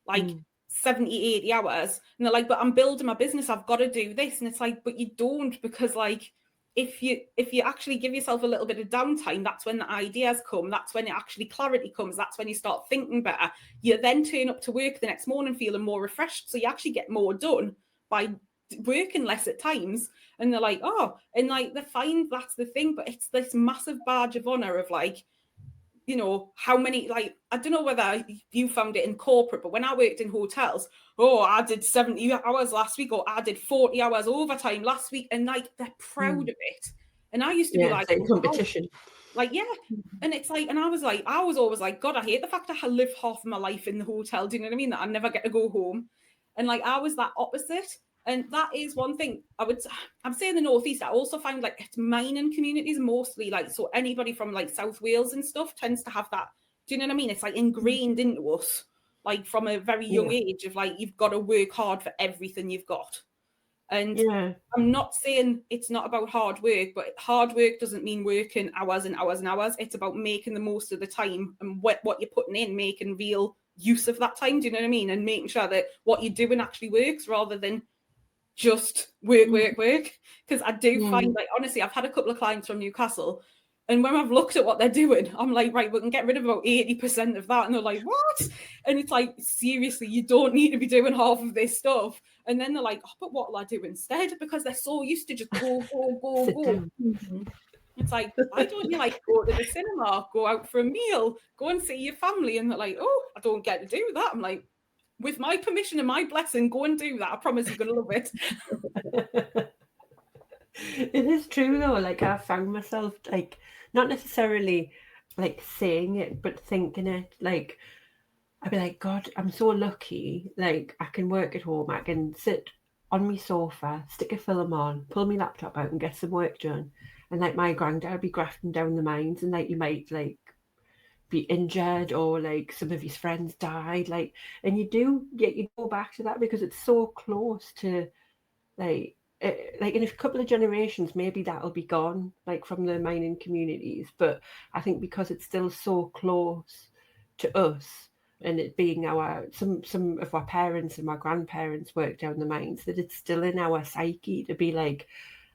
[SPEAKER 2] like 70, 80 hours. And they're like, but I'm building my business, I've got to do this. And it's like, but you don't, because like, if you actually give yourself a little bit of downtime, that's when the ideas come. That's when actually clarity comes. That's when you start thinking better. You then turn up to work the next morning feeling more refreshed. So you actually get more done by working less at times. And they're like, oh, and like they find that's the thing. But it's this massive badge of honor of like, you know, how many, like, I don't know whether you found it in corporate, but when I worked in hotels, oh, I did 70 hours last week, or I did 40 hours overtime last week. And like, they're proud of it. And I used to be like,
[SPEAKER 4] competition.
[SPEAKER 2] Like, yeah. And it's like, and I was always like, God, I hate the fact that I live half of my life in the hotel. Do you know what I mean? That I never get to go home. And like, I was that opposite. And that is one thing I'm saying the Northeast. I also find like it's mining communities mostly, like, so anybody from like South Wales and stuff tends to have that. Do you know what I mean? It's like ingrained into us, like from a very young age of like, you've got to work hard for everything you've got. And
[SPEAKER 4] Yeah.
[SPEAKER 2] I'm not saying it's not about hard work, but hard work doesn't mean working hours and hours and hours. It's about making the most of the time, and what you're putting in, making real use of that time. Do you know what I mean? And making sure that what you're doing actually works, rather than just work. Because I do find, like, honestly, I've had a couple of clients from Newcastle, and when I've looked at what they're doing, I'm like, right, we can get rid of about 80% of that. And they're like, what? And it's like, seriously, you don't need to be doing half of this stuff. And then they're like, oh, but what will I do instead? Because they're so used to just go.
[SPEAKER 4] Sit down.
[SPEAKER 2] It's like, why don't you like go to the cinema, go out for a meal, go and see your family? And they're like, oh, I don't get to do that. I'm like, with my permission and my blessing, go and do that. I promise you're going to love it.
[SPEAKER 4] It is true though. Like, I found myself, like, not necessarily like saying it, but thinking it. Like, I'd be like, God, I'm so lucky. Like, I can work at home. I can sit on my sofa, stick a film on, pull my laptop out and get some work done. And like, my granddad would be grafting down the mines, and like, you might like be injured, or like some of his friends died. Like, and you go back to that because it's so close to like in a couple of generations, maybe that'll be gone, like from the mining communities. But I think because it's still so close to us, and it being our some of our parents and my grandparents worked down the mines, that it's still in our psyche to be like,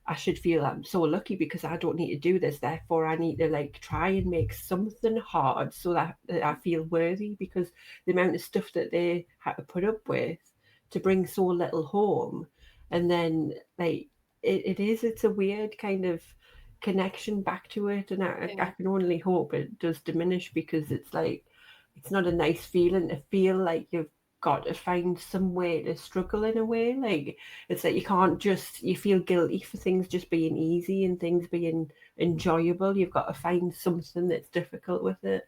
[SPEAKER 4] I should feel I'm so lucky because I don't need to do this. Therefore, I need to like try and make something hard so that I feel worthy, because the amount of stuff that they had to put up with to bring so little home. And then like it's a weird kind of connection back to it. And I can only hope it does diminish, because it's like, it's not a nice feeling to feel like you've got to find some way to struggle in a way. Like, it's like you feel guilty for things just being easy and things being enjoyable. You've got to find something that's difficult with it.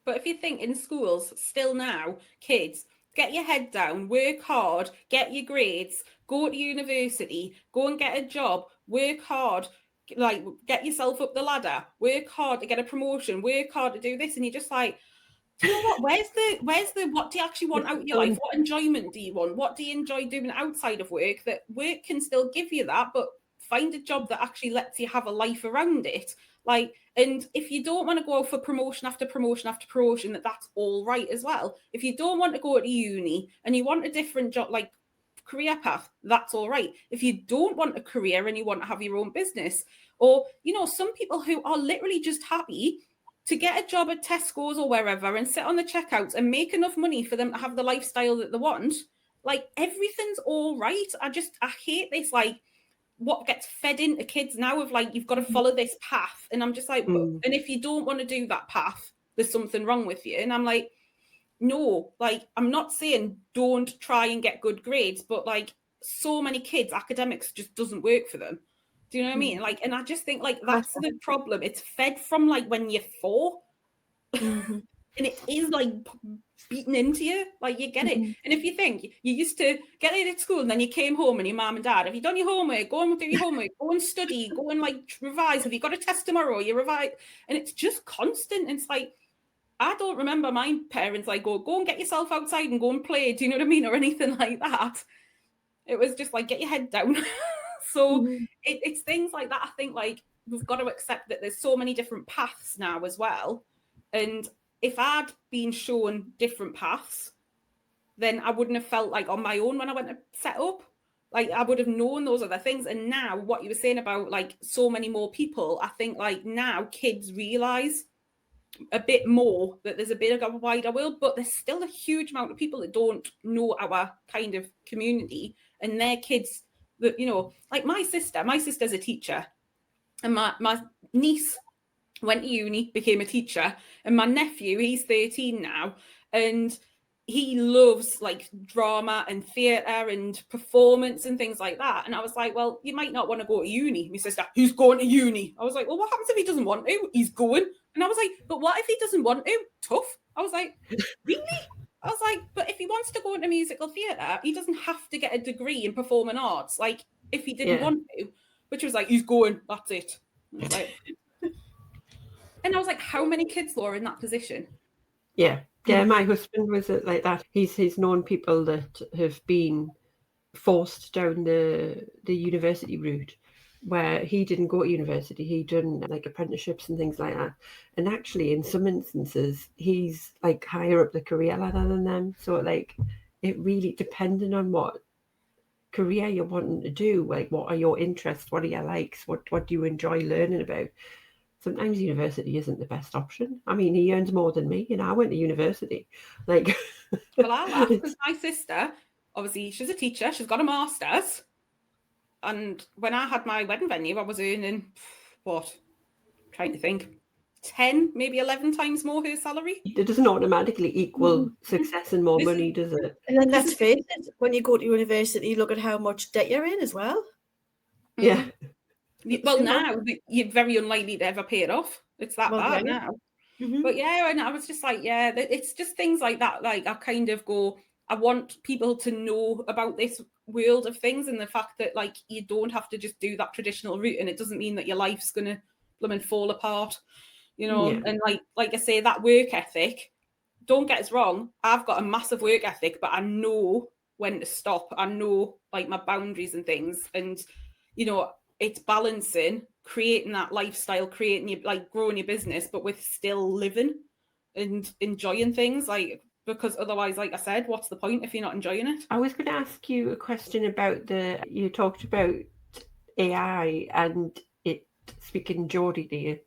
[SPEAKER 2] But if you think in schools still now, kids, get your head down, work hard, get your grades, go to university, go and get a job, work hard, like get yourself up the ladder, work hard to get a promotion, work hard to do this, and you're just like, do you know what? Where's the what do you actually want out of your life? What enjoyment do you want? What do you enjoy doing outside of work? That work can still give you that, but find a job that actually lets you have a life around it. Like, and if you don't want to go for promotion after promotion after promotion, that's all right as well. If you don't want to go to uni and you want a different job, like career path, that's all right. If you don't want a career and you want to have your own business, or, you know, some people who are literally just happy to get a job at Tesco's or wherever and sit on the checkouts and make enough money for them to have the lifestyle that they want, like, everything's all right. I hate this, like, what gets fed into kids now of like, you've got to follow this path. And I'm just like, and if you don't want to do that path, there's something wrong with you. And I'm like, no, like, I'm not saying don't try and get good grades, but like, so many kids, academics just doesn't work for them. Do you know what I mean? Like, and I just think like that's the problem. It's fed from like when you're 4, and it is like beaten into you. Like, you get it. And if you think you used to get it at school, and then you came home and your mum and dad, have you done your homework? Go and do your homework. Go and study. Go and like revise. Have you got a test tomorrow? You revise, and it's just constant. It's like, I don't remember my parents like go and get yourself outside and go and play. Do you know what I mean? Or anything like that. It was just like, get your head down. So it's things like that. I think like we've got to accept that there's so many different paths now as well. And if I'd been shown different paths, then I wouldn't have felt like on my own when I went to set up. Like, I would have known those other things. And now what you were saying about like so many more people, I think like now kids realise a bit more that there's a bit of a wider world, but there's still a huge amount of people that don't know our kind of community, and their kids that, you know, like my sister's a teacher, and my niece went to uni, became a teacher, and my nephew, he's 13 now, and he loves like drama and theatre and performance and things like that. And I was like, well, you might not want to go to uni. My sister, who's going to uni? I was like, well, what happens if he doesn't want to? He's going. And I was like, but what if he doesn't want to? Tough. I was like, really? I was like, but if he wants to go into musical theatre, he doesn't have to get a degree in performing arts. Like, if he didn't want to, which was like, he's going, that's it. And I was like, how many kids are in that position?
[SPEAKER 4] Yeah, my husband was like that. He's known people that have been forced down the university route, where he didn't go to university. He'd done like apprenticeships and things like that. And actually, in some instances, he's like higher up the career ladder than them. So like, it really depending on what career you're wanting to do, like what are your interests, what are your likes, what do you enjoy learning about. Sometimes university isn't the best option. I mean, he earns more than me, and I went to university. Like,
[SPEAKER 2] well, I laugh because my sister, obviously, she's a teacher. She's got a master's. And when I had my wedding venue, I was earning, what, trying to think, 10, maybe 11 times more her salary.
[SPEAKER 4] It doesn't automatically equal success and more money, does it?
[SPEAKER 3] And then let's face it, when you go to university, look at how much debt you're in as well.
[SPEAKER 4] Yeah.
[SPEAKER 2] Well, now you're very unlikely to ever pay it off. It's that bad now. But yeah, and I was just like, yeah, it's just things like that. Like I kind of go, I want people to know about this world of things and the fact that like you don't have to just do that traditional route, and it doesn't mean that your life's gonna blooming fall apart, you know.
[SPEAKER 4] Yeah.
[SPEAKER 2] And like I say, that work ethic, don't get us wrong, I've got a massive work ethic, but I know when to stop. I know like my boundaries and things, and you know, it's balancing, creating that lifestyle, creating your like growing your business, but with still living and enjoying things, like, because otherwise, like I said, what's the point if you're not enjoying it?
[SPEAKER 4] I was going to ask you a question about you talked about AI and it speaking Geordie to you.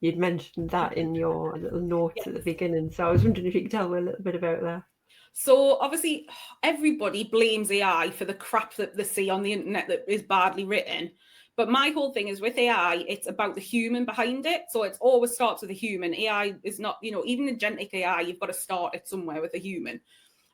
[SPEAKER 4] You'd mentioned that in your little notes at the beginning. So I was wondering if you could tell me a little bit about that.
[SPEAKER 2] So obviously everybody blames AI for the crap that they see on the internet that is badly written. But my whole thing is with AI, it's about the human behind it. So it always starts with a human. AI is not, you know, even agentic AI, you've got to start it somewhere with a human.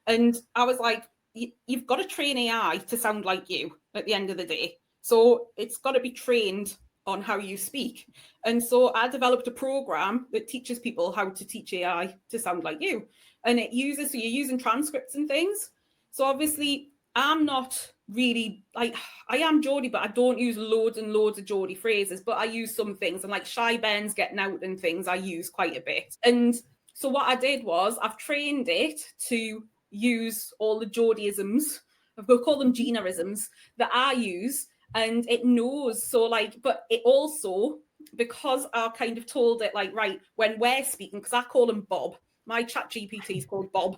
[SPEAKER 2] And I was like, you've got to train AI to sound like you at the end of the day. So it's got to be trained on how you speak. And so I developed a program that teaches people how to teach AI to sound like you. And it uses, so you're using transcripts and things. So obviously I'm not really, like, I am Geordie, but I don't use loads and loads of Geordie phrases, but I use some things, and like shy Ben's getting out and things I use quite a bit. And so what I did was I've trained it to use all the Geordieisms, I've got to call them Gina-isms, that I use, and it knows. So like, but it also, because I kind of told it like, right, when we're speaking, because I call him Bob, my chat GPT is called Bob.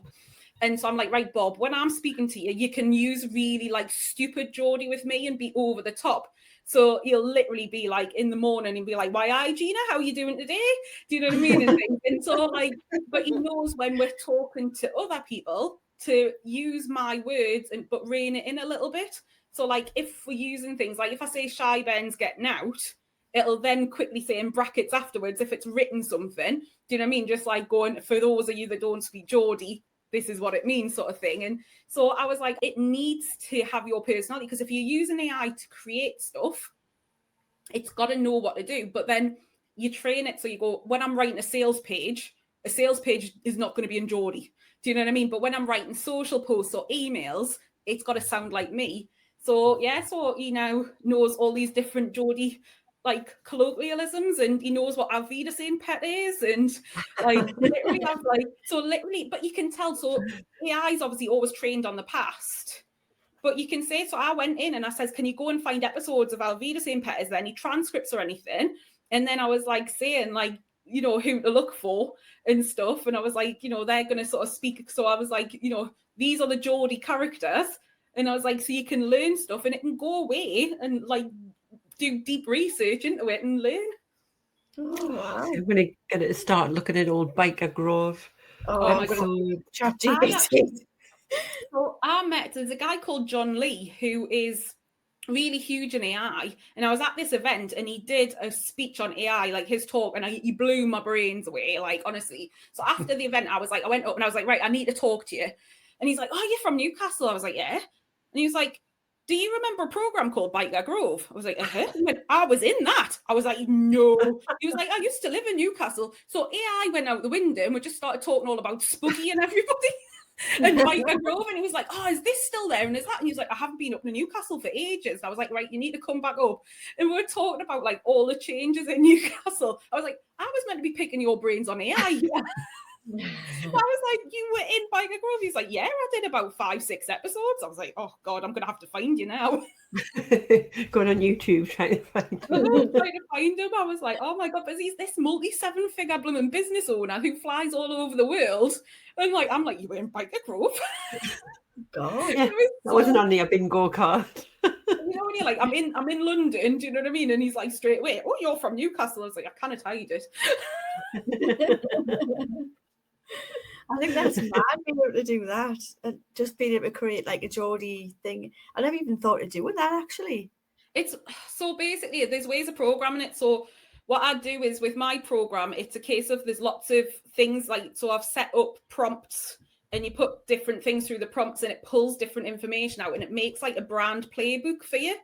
[SPEAKER 2] And so I'm like, right, Bob, when I'm speaking to you, you can use really like stupid Geordie with me and be over the top. So you'll literally be like in the morning and be like, why, hi, Gina, how are you doing today? Do you know what I mean? And so like, but he knows when we're talking to other people to use my words and but rein it in a little bit. So like if we're using things like if I say shy Ben's getting out, it'll then quickly say in brackets afterwards if it's written something. Do you know what I mean? Just like going, for those of you that don't speak Geordie, this is what it means, sort of thing. And so I was like, it needs to have your personality, because if you're using AI to create stuff, it's got to know what to do. But then you train it so you go, when I'm writing a sales page is not going to be in Geordie. Do you know what I mean? But when I'm writing social posts or emails, it's got to sound like me. So yeah, so he now knows all these different Geordie like colloquialisms, and he knows what Alvida saying pet is, and like literally I've like, so literally, but you can tell, so AI is obviously always trained on the past, but you can say, so I went in and I says, can you go and find episodes of Alvida saying pet, is there any transcripts or anything? And then I was like saying like, you know, who to look for and stuff, and I was like, you know, they're going to sort of speak, so I was like, you know, these are the Geordie characters, and I was like, so you can learn stuff and it can go away and like do deep research into it and learn.
[SPEAKER 3] Oh, wow.
[SPEAKER 4] I'm going to start looking at old Biker Grove.
[SPEAKER 3] Oh my God. ChatGPT.
[SPEAKER 2] So I met, there's a guy called John Lee who is really huge in AI, and I was at this event and he did a speech on AI, like his talk, and he blew my brains away, like honestly. So after the event, I went up and I was like, right, I need to talk to you. And he's like, oh, you're from Newcastle? I was like, yeah. And he was like, do you remember a program called Biker Grove? I was like, He went, I was in that. I was like, no. He was like, I used to live in Newcastle. So AI went out the window and we just started talking all about Spuggy and everybody. And Biker Grove, and he was like, oh, is this still there? And is that? And he was like, I haven't been up to Newcastle for ages. And I was like, right, you need to come back up. And we were talking about like all the changes in Newcastle. I was like, I was meant to be picking your brains on AI. I was like, you were in Biker Grove? He's like, yeah, I did about 5-6 episodes. I was like, oh God, I'm going to have to find you now.
[SPEAKER 4] Going on YouTube trying to find
[SPEAKER 2] him. I was like, oh my God, but he's this multi-7-figure blooming business owner who flies all over the world. And like, I'm like, you were in Biker Grove?
[SPEAKER 3] God.
[SPEAKER 4] Yeah, that wasn't on the bingo card.
[SPEAKER 2] You know, when you're like, I'm in London, do you know what I mean? And he's like, straight away, oh, you're from Newcastle. I was like, I kind of hide it.
[SPEAKER 3] I think that's mad being able to do that. And just being able to create like a Geordie thing. I never even thought of doing that actually.
[SPEAKER 2] It's so basically there's ways of programming it. So what I do is with my program, it's a case of there's lots of things like, so I've set up prompts and you put different things through the prompts and it pulls different information out and it makes like a brand playbook for you.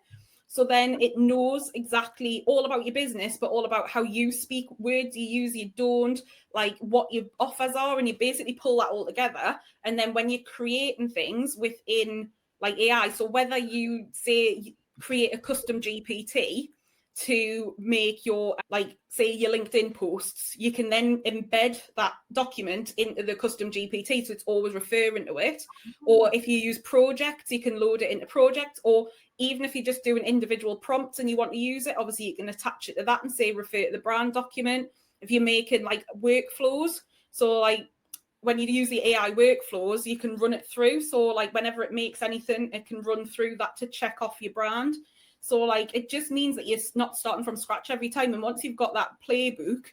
[SPEAKER 2] So then it knows exactly all about your business, but all about how you speak, words you use, you don't, like what your offers are, and you basically pull that all together. And then when you're creating things within like AI, so whether you say create a custom GPT to make your, like, say your LinkedIn posts, you can then embed that document into the custom GPT, so it's always referring to it. Or if you use projects, you can load it into projects. Or even if you're just doing individual prompts and you want to use it, obviously you can attach it to that and say refer to the brand document. If you're making like workflows, so like when you use the AI workflows, you can run it through. So like whenever it makes anything, it can run through that to check off your brand. So like it just means that you're not starting from scratch every time. And once you've got that playbook,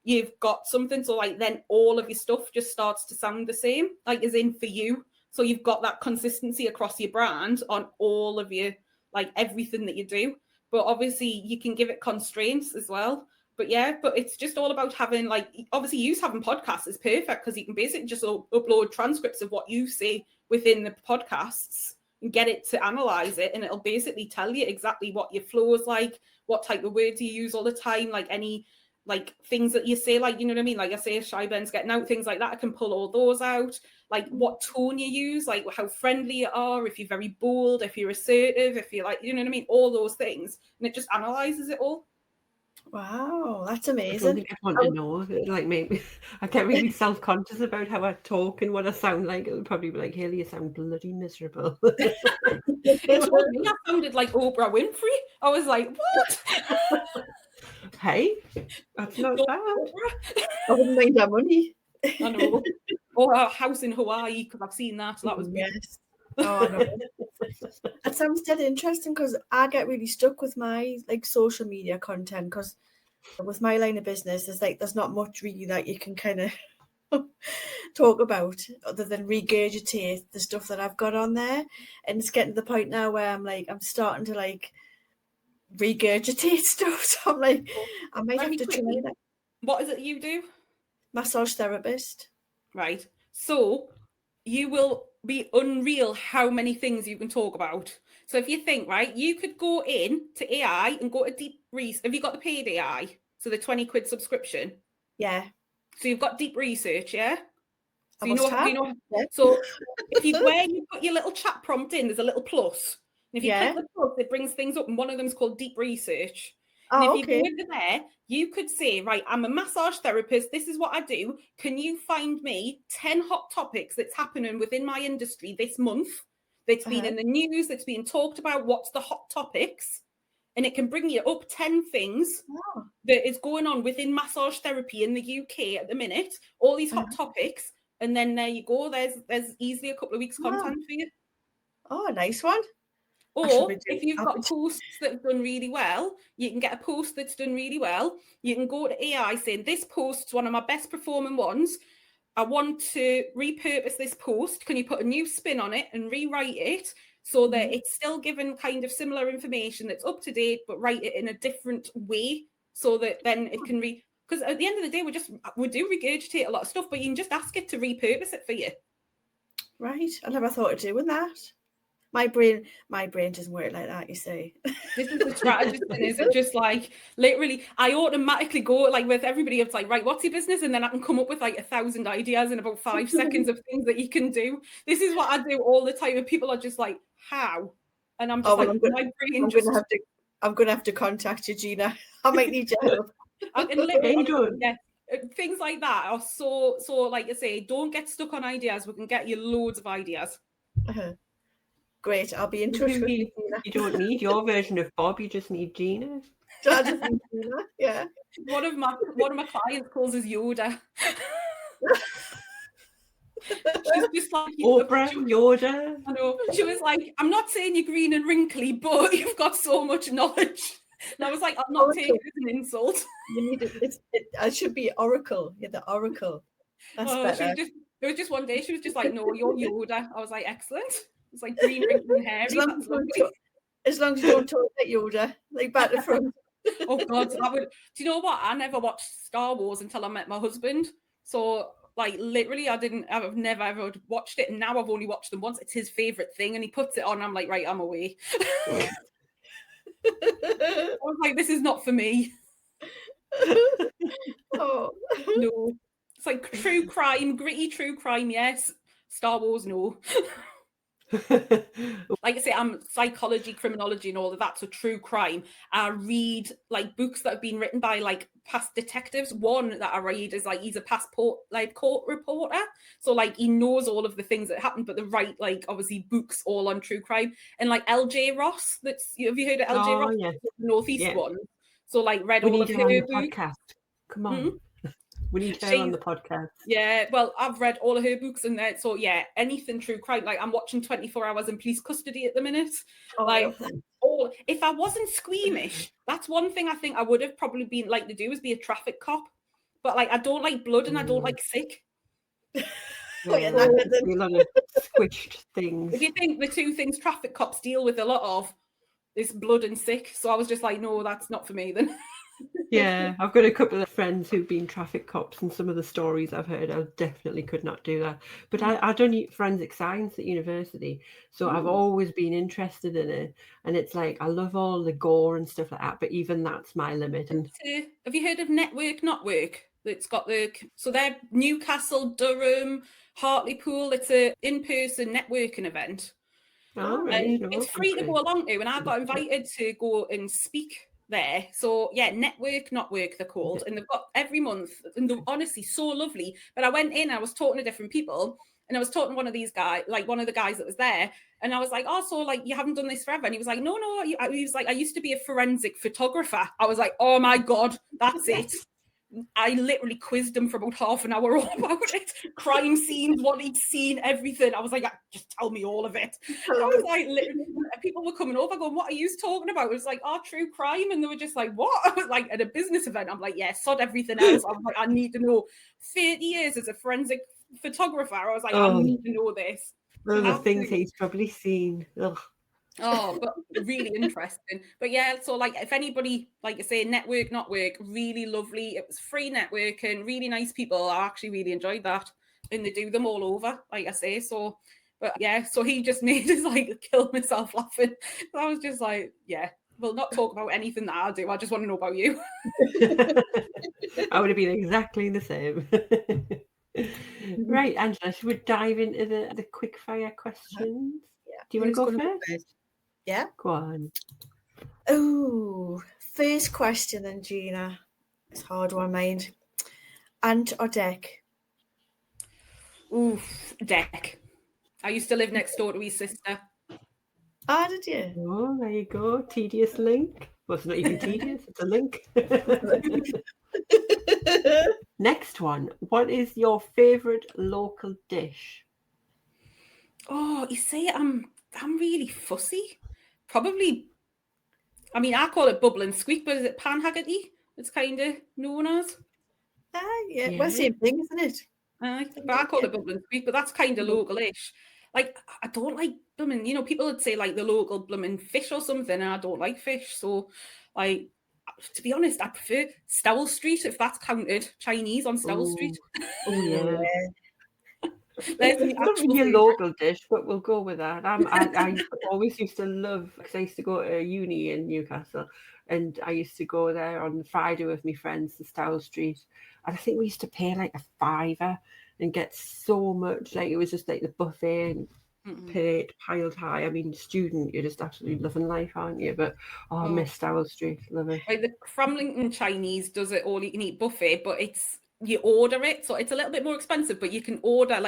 [SPEAKER 2] you've got something. So like then all of your stuff just starts to sound the same, like as in for you. So you've got that consistency across your brand on all of your, like everything that you do. But obviously you can give it constraints as well. But yeah, but it's just all about having, like, obviously you having podcasts is perfect because you can basically just upload transcripts of what you say within the podcasts and get it to analyze it, and it'll basically tell you exactly what your flow is like, what type of words you use all the time, like any like things that you say, like, you know what I mean? Like I say, Shy Ben's getting out, things like that. I can pull all those out, like what tone you use, like how friendly you are, if you're very bold, if you're assertive, if you're like, you know what I mean? All those things. And it just analyzes it all.
[SPEAKER 3] Wow, that's
[SPEAKER 4] I
[SPEAKER 3] amazing.
[SPEAKER 4] don't think I want to know. Like maybe I get really self-conscious about how I talk and what I sound like. It'll probably be like, Hayley, you sound bloody miserable.
[SPEAKER 2] It told me I sounded like Oprah Winfrey. I was like, what?
[SPEAKER 4] Hey, that's not bad.
[SPEAKER 3] I wouldn't mind that money.
[SPEAKER 2] I know. Or a house in Hawaii, because I've seen that. So that was
[SPEAKER 3] yes. Oh, no. That sounds dead interesting because I get really stuck with my like social media content because with my line of business, there's not much really that you can kind of talk about other than regurgitate the stuff that I've got on there. And it's getting to the point now where I'm starting to like regurgitate stuff. So I'm like, I might have to try that.
[SPEAKER 2] What is it you do?
[SPEAKER 3] Massage therapist.
[SPEAKER 2] Right. So you will be unreal how many things you can talk about. So if you think, right, you could go in to AI and go to deep research. Have you got the paid AI? So the 20 quid subscription?
[SPEAKER 3] Yeah.
[SPEAKER 2] So you've got deep research, yeah? So
[SPEAKER 3] you know.
[SPEAKER 2] Yeah. So if you where you put your little chat prompt in, there's a little plus. And if you click the plus, it brings things up, and one of them is called deep research. And if you go into there, you could say, right, I'm a massage therapist. This is what I do. Can you find me 10 hot topics that's happening within my industry this month that's been in the news, that's being talked about? What's the hot topics? And it can bring you up 10 things that is going on within massage therapy in the UK at the minute, all these hot topics. And then there you go. There's easily a couple of weeks content for you.
[SPEAKER 3] Oh, nice one.
[SPEAKER 2] Or if you've got posts that have done really well, you can get a post that's done really well. You can go to AI saying, this post's one of my best performing ones. I want to repurpose this post. Can you put a new spin on it and rewrite it so that it's still given kind of similar information that's up to date, but write it in a different way so that then it can because at the end of the day, we do regurgitate a lot of stuff, but you can just ask it to repurpose it for you.
[SPEAKER 3] Right. I never thought of doing that. My brain doesn't work like that, you see.
[SPEAKER 2] This is the strategist, is it just like literally I automatically go like with everybody, it's like, right, what's your business? And then I can come up with like 1,000 ideas in about 5 seconds of things that you can do. This is what I do all the time, and people are just like, how? And I'm just
[SPEAKER 3] I'm gonna have to contact you, Gina. I might need your help.
[SPEAKER 2] I can literally things like that are so like I say, don't get stuck on ideas. We can get you loads of ideas.
[SPEAKER 3] Great, I'll be in touch with you, Gina.
[SPEAKER 4] You don't need your version of Bob, you just need Gina.
[SPEAKER 3] I just need Gina, yeah.
[SPEAKER 2] One of my clients calls us Yoda. She's just like,
[SPEAKER 4] Oprah, Yoda.
[SPEAKER 2] I know. She was like, I'm not saying you're green and wrinkly, but you've got so much knowledge. And I was like, I'm not taking it as an insult.
[SPEAKER 3] You need it should be Oracle. You're the Oracle. That's better.
[SPEAKER 2] It was just one day, she was just like, no, you're Yoda. I was like, excellent. It's like green, wrinkly, and hairy.
[SPEAKER 3] As long as you don't talk like Yoda, like back to front.
[SPEAKER 2] Oh God, do you know what? I never watched Star Wars until I met my husband. So like literally I've never ever watched it, and now I've only watched them once. It's his favorite thing, and he puts it on. I'm like, right, I'm away. I was like, this is not for me.
[SPEAKER 3] Oh
[SPEAKER 2] no, it's like true crime, gritty true crime, yes. Star Wars, no. Like I say, I'm psychology, criminology, and all of that. So true crime. I read like books that have been written by like past detectives. One that I read is like he's a passport like court reporter. So like he knows all of the things that happened, but they write like obviously books all on true crime. And like LJ Ross, have you heard of LJ Ross?
[SPEAKER 4] Yeah.
[SPEAKER 2] The Northeast one. So like read
[SPEAKER 4] we
[SPEAKER 2] all of her books.
[SPEAKER 4] Podcast. Come on. We need her on the podcast.
[SPEAKER 2] Yeah, well, I've read all of her books and that. So yeah, anything true crime. Like I'm watching 24 Hours in Police Custody at the minute. If I wasn't squeamish, that's one thing I think I would have probably been like to do is be a traffic cop. But like I don't like blood and I don't like sick.
[SPEAKER 4] A lot of squished things.
[SPEAKER 2] If you think the two things traffic cops deal with a lot of is blood and sick, so I was just like, no, that's not for me then.
[SPEAKER 4] Yeah, I've got a couple of friends who've been traffic cops, and some of the stories I've heard, I definitely could not do that. But I done forensic science at university, so I've always been interested in it. And it's like, I love all the gore and stuff like that, but even that's my limit. And
[SPEAKER 2] have you heard of Network Not Work? It's got so they're Newcastle, Durham, Hartlepool. It's a in-person networking event. It's free to go along to, and I got invited to go and speak there. So yeah, Network Not Work they're called, and they've got every month, and they're honestly so lovely. But I went in, I was talking to different people, and I was talking to one of these guys, like one of the guys that was there, and I was like, oh, so like you haven't done this forever? And he was like, no, he was like, I used to be a forensic photographer. I was like, oh my God, that's it. I literally quizzed him for about half an hour all about it. Crime scenes, what he'd seen, everything. I was like, just tell me all of it. I was like, literally, people were coming over going, what are you talking about? It was like, true crime. And they were just like, what? I was like, at a business event. I'm like, yeah, sod everything else. I was like, I need to know 30 years as a forensic photographer. I was like, I need to know this.
[SPEAKER 4] The things he's probably seen. Ugh.
[SPEAKER 2] Oh, but really interesting. But yeah, so like if anybody, like I say, Network Not Work, really lovely. It was free networking, really nice people. I actually really enjoyed that. And they do them all over, like I say. So, but yeah, so he just made us like kill myself laughing. So I was just like, yeah, we'll not talk about anything that I do. I just want to know about you.
[SPEAKER 4] I would have been exactly the same. Right, Angela, should we dive into the quick fire questions?
[SPEAKER 3] Yeah.
[SPEAKER 4] Do you want to go first?
[SPEAKER 3] Yeah.
[SPEAKER 4] Go on.
[SPEAKER 3] Oh, first question then, Gina. It's a hard one, mind. Ant or deck?
[SPEAKER 2] Oof, deck. I used to live next door to his sister.
[SPEAKER 3] Ah, did you?
[SPEAKER 4] Oh, there you go. Tedious link. Well, it's not even tedious, it's a link. Next one. What is your favourite local dish?
[SPEAKER 2] Oh, you see, I'm really fussy. Probably, I mean, I call it bubble and squeak, but is it pan haggerty? It's kind of known as.
[SPEAKER 3] Yeah. Well, same thing, isn't it?
[SPEAKER 2] But I call it bubble and squeak, but that's kind of local-ish. Like, I don't like blooming, people would say like the local blooming fish or something, and I don't like fish. So, like, to be honest, I prefer Stowell Street, if that's counted. Chinese on Stowell Street.
[SPEAKER 4] Oh, yeah.
[SPEAKER 2] There's
[SPEAKER 4] not really a local dish, but we'll go with that. I always used to love, because I used to go to uni in Newcastle, and I used to go there on Friday with my friends to Stowell Street, and I think we used to pay like $5 and get so much. Like, it was just like the buffet and plate piled high. I mean, student, you're just absolutely loving life, aren't you? But Miss Stowell Street, love it.
[SPEAKER 2] Like the Cramlington Chinese does it all you can eat buffet, but it's you order it. So it's a little bit more expensive, but you can order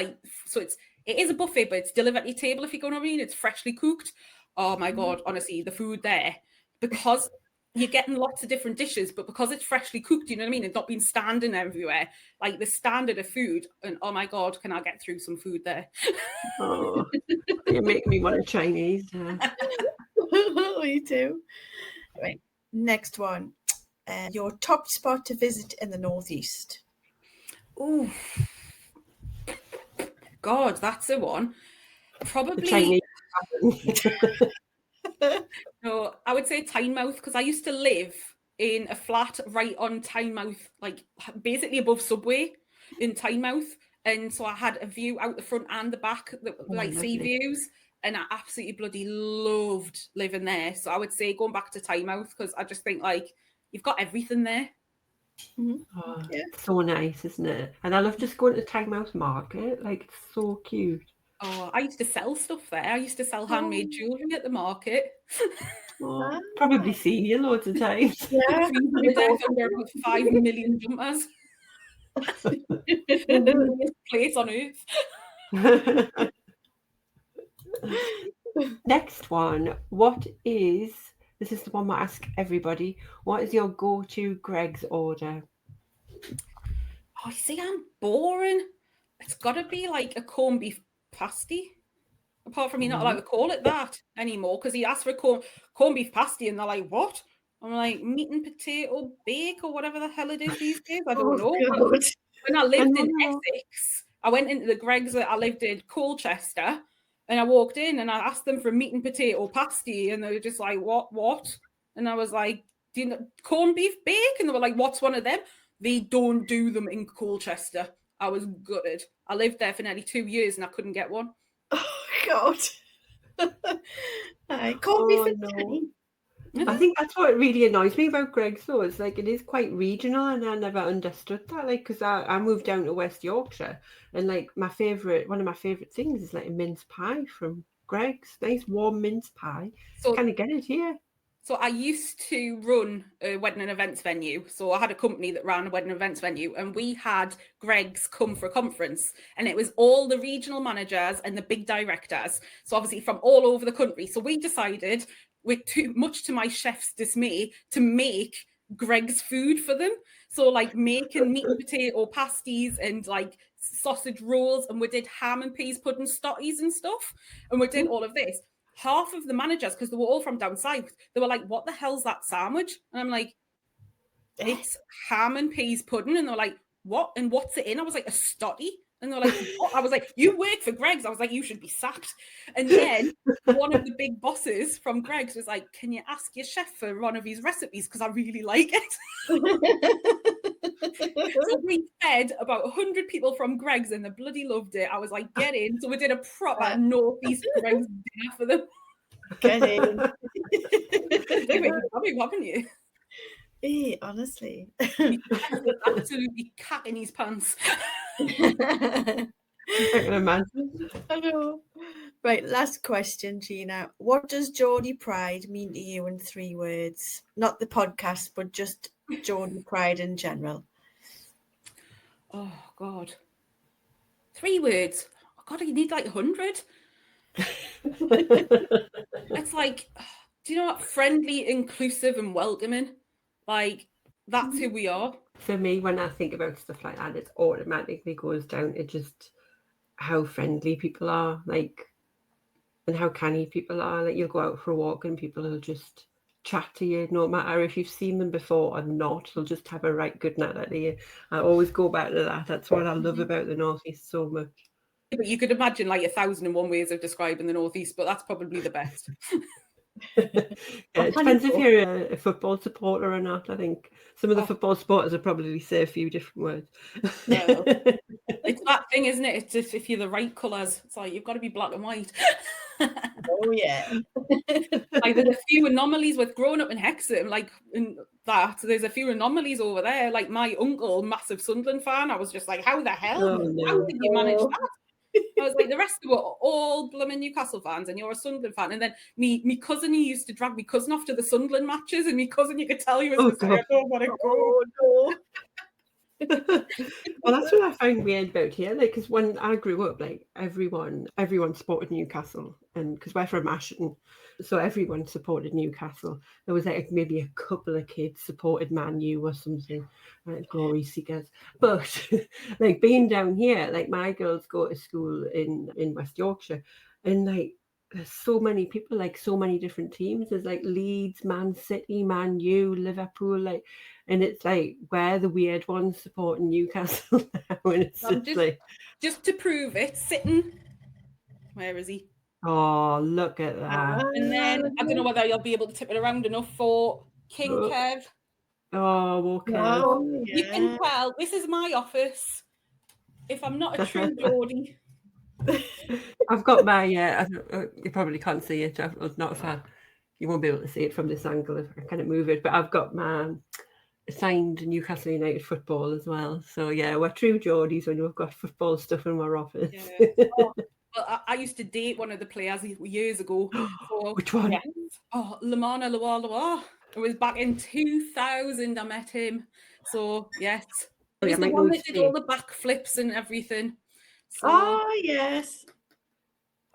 [SPEAKER 2] so it is a buffet, but it's delivered to your table, if you go know what I mean. It's freshly cooked. Oh my God, honestly, the food there, because you're getting lots of different dishes, but because it's freshly cooked, you know what I mean? It's not been standing everywhere, like the standard of food. And oh my God, can I get through some food there?
[SPEAKER 4] Oh, you make me want a Chinese.
[SPEAKER 3] Me too. Right, next one. Your top spot to visit in the Northeast.
[SPEAKER 2] Oh, God, that's the one. Probably
[SPEAKER 4] The Chinese.
[SPEAKER 2] No, I would say Tynemouth, because I used to live in a flat right on Tynemouth, like basically above Subway in Tynemouth. And so I had a view out the front and the back, like sea views. And I absolutely bloody loved living there. So I would say going back to Tynemouth, because I just think like you've got everything there.
[SPEAKER 4] Oh, so nice, isn't it? And I love just going to Tynemouth Market. Like, it's so cute.
[SPEAKER 2] Oh, I used to sell stuff there. I used to sell handmade jewellery at the market.
[SPEAKER 4] Oh, probably seen you loads of times.
[SPEAKER 3] Yeah.
[SPEAKER 2] Under about 5 million jumpers. The place on earth.
[SPEAKER 4] Next one. This is the one I ask everybody. What is your go-to Greggs order?
[SPEAKER 2] Oh, you see, I'm boring. It's got to be like a corned beef pasty. Apart from you're not allowed to call it that anymore, because he asked for a corned beef pasty and they're like, what? I'm like, meat and potato bake or whatever the hell it is these days. I don't know. When I lived in Essex, I went into the Greggs that I lived in Colchester, and I walked in and I asked them for a meat and potato pasty, and they were just like, what? And I was like, do you know corned beef bake? And they were like, what's one of them? They don't do them in Colchester. I was gutted. I lived there for nearly 2 years and I couldn't get one.
[SPEAKER 3] Oh God. Corned beef and tea.
[SPEAKER 4] I think that's what really annoys me about Greggs though. It's like it is quite regional, and I never understood that. Like, because I moved down to West Yorkshire, and like one of my favourite things is like a mince pie from Greggs. Nice warm mince pie. So kind of get it here.
[SPEAKER 2] So I used to run a wedding and events venue. So I had a company that ran a wedding and events venue, and we had Greggs come for a conference, and it was all the regional managers and the big directors. So obviously from all over the country. So we decided, much to my chef's dismay, to make Greggs food for them. So like making meat and potato pasties and like sausage rolls, and we did ham and peas pudding stotties and stuff. And we did all of this. Half of the managers, because they were all from down south, they were like, what the hell's that sandwich? And I'm like, it's ham and peas pudding. And they were like, what? And what's it in? I was like, a stotty. And they were like, what? I was like, you work for Greggs. I was like, you should be sacked. And then one of the big bosses from Greggs was like, can you ask your chef for one of his recipes? Because I really like it. So we fed about 100 people from Greggs and they bloody loved it. I was like, get in. So we did a proper Northeast Greggs dinner for them.
[SPEAKER 3] Get in.
[SPEAKER 2] Haven't you?
[SPEAKER 3] Yeah, honestly.
[SPEAKER 2] Absolutely cat in his pants.
[SPEAKER 4] I can imagine.
[SPEAKER 3] I know. Right, last question, Gina. What does Geordie Pride mean to you in 3 words? Not the podcast, but just Geordie Pride in general.
[SPEAKER 2] Oh, God. 3 words. Oh, God, you need like 100. It's like, do you know what? Friendly, inclusive, and welcoming. Like, that's who we are.
[SPEAKER 4] For me, when I think about stuff like that, it automatically goes down to just how friendly people are, like, and how canny people are. Like, you'll go out for a walk and people will just chat to you, no matter if you've seen them before or not. They'll just have a right good night at you. I always go back to that. That's what I love about the Northeast so much.
[SPEAKER 2] But you could imagine like 1,001 ways of describing the Northeast, but that's probably the best.
[SPEAKER 4] It depends if you're a football supporter or not. I think some of the football supporters will probably say a few different words.
[SPEAKER 2] No. It's that thing, isn't it? It's just if you're the right colours, it's like you've got to be black and white.
[SPEAKER 3] Oh yeah.
[SPEAKER 2] Like there's a few anomalies with growing up in Hexham, like in that. There's a few anomalies over there. Like my uncle, massive Sunderland fan. I was just like, how the hell?
[SPEAKER 4] Oh, no.
[SPEAKER 2] How did you manage that? I was like, the rest of it were all blooming Newcastle fans, and you're a Sunderland fan. And then me cousin, he used to drag me cousin off to the Sunderland matches, and me cousin, you could tell he was just like, I don't want to go.
[SPEAKER 3] Oh, no.
[SPEAKER 4] Well, that's what I find weird about here. Like, because when I grew up, like everyone supported Newcastle, and because we're from Ashton, so everyone supported Newcastle. There was like maybe a couple of kids supported Man U or something, glory seekers. But like being down here, like my girls go to school in West Yorkshire, and like there's so many people, like so many different teams. There's like Leeds, Man City, Man U, Liverpool, like. And it's like we're the weird ones supporting Newcastle now, and it's
[SPEAKER 2] just to prove it, sitting. Where is he?
[SPEAKER 4] Oh, look at that!
[SPEAKER 2] And then I don't know whether you'll be able to tip it around enough for King Kev.
[SPEAKER 4] Oh, okay.
[SPEAKER 3] Oh, yeah.
[SPEAKER 2] You can tell this is my office. If I'm not a true Geordie,
[SPEAKER 4] I've got my. You probably can't see it. Not if you won't be able to see it from this angle if I kind of move it. But I've got my signed Newcastle United football as well. So yeah, we're true Geordies when we've got football stuff in our office.
[SPEAKER 2] Yeah. Well, I used to date one of the players years ago. So,
[SPEAKER 4] which one?
[SPEAKER 2] Yeah. Oh, Lamana Loa. It was back in 2000 I met him. So yes. It was the one that did all the backflips and everything. So,
[SPEAKER 3] oh yes.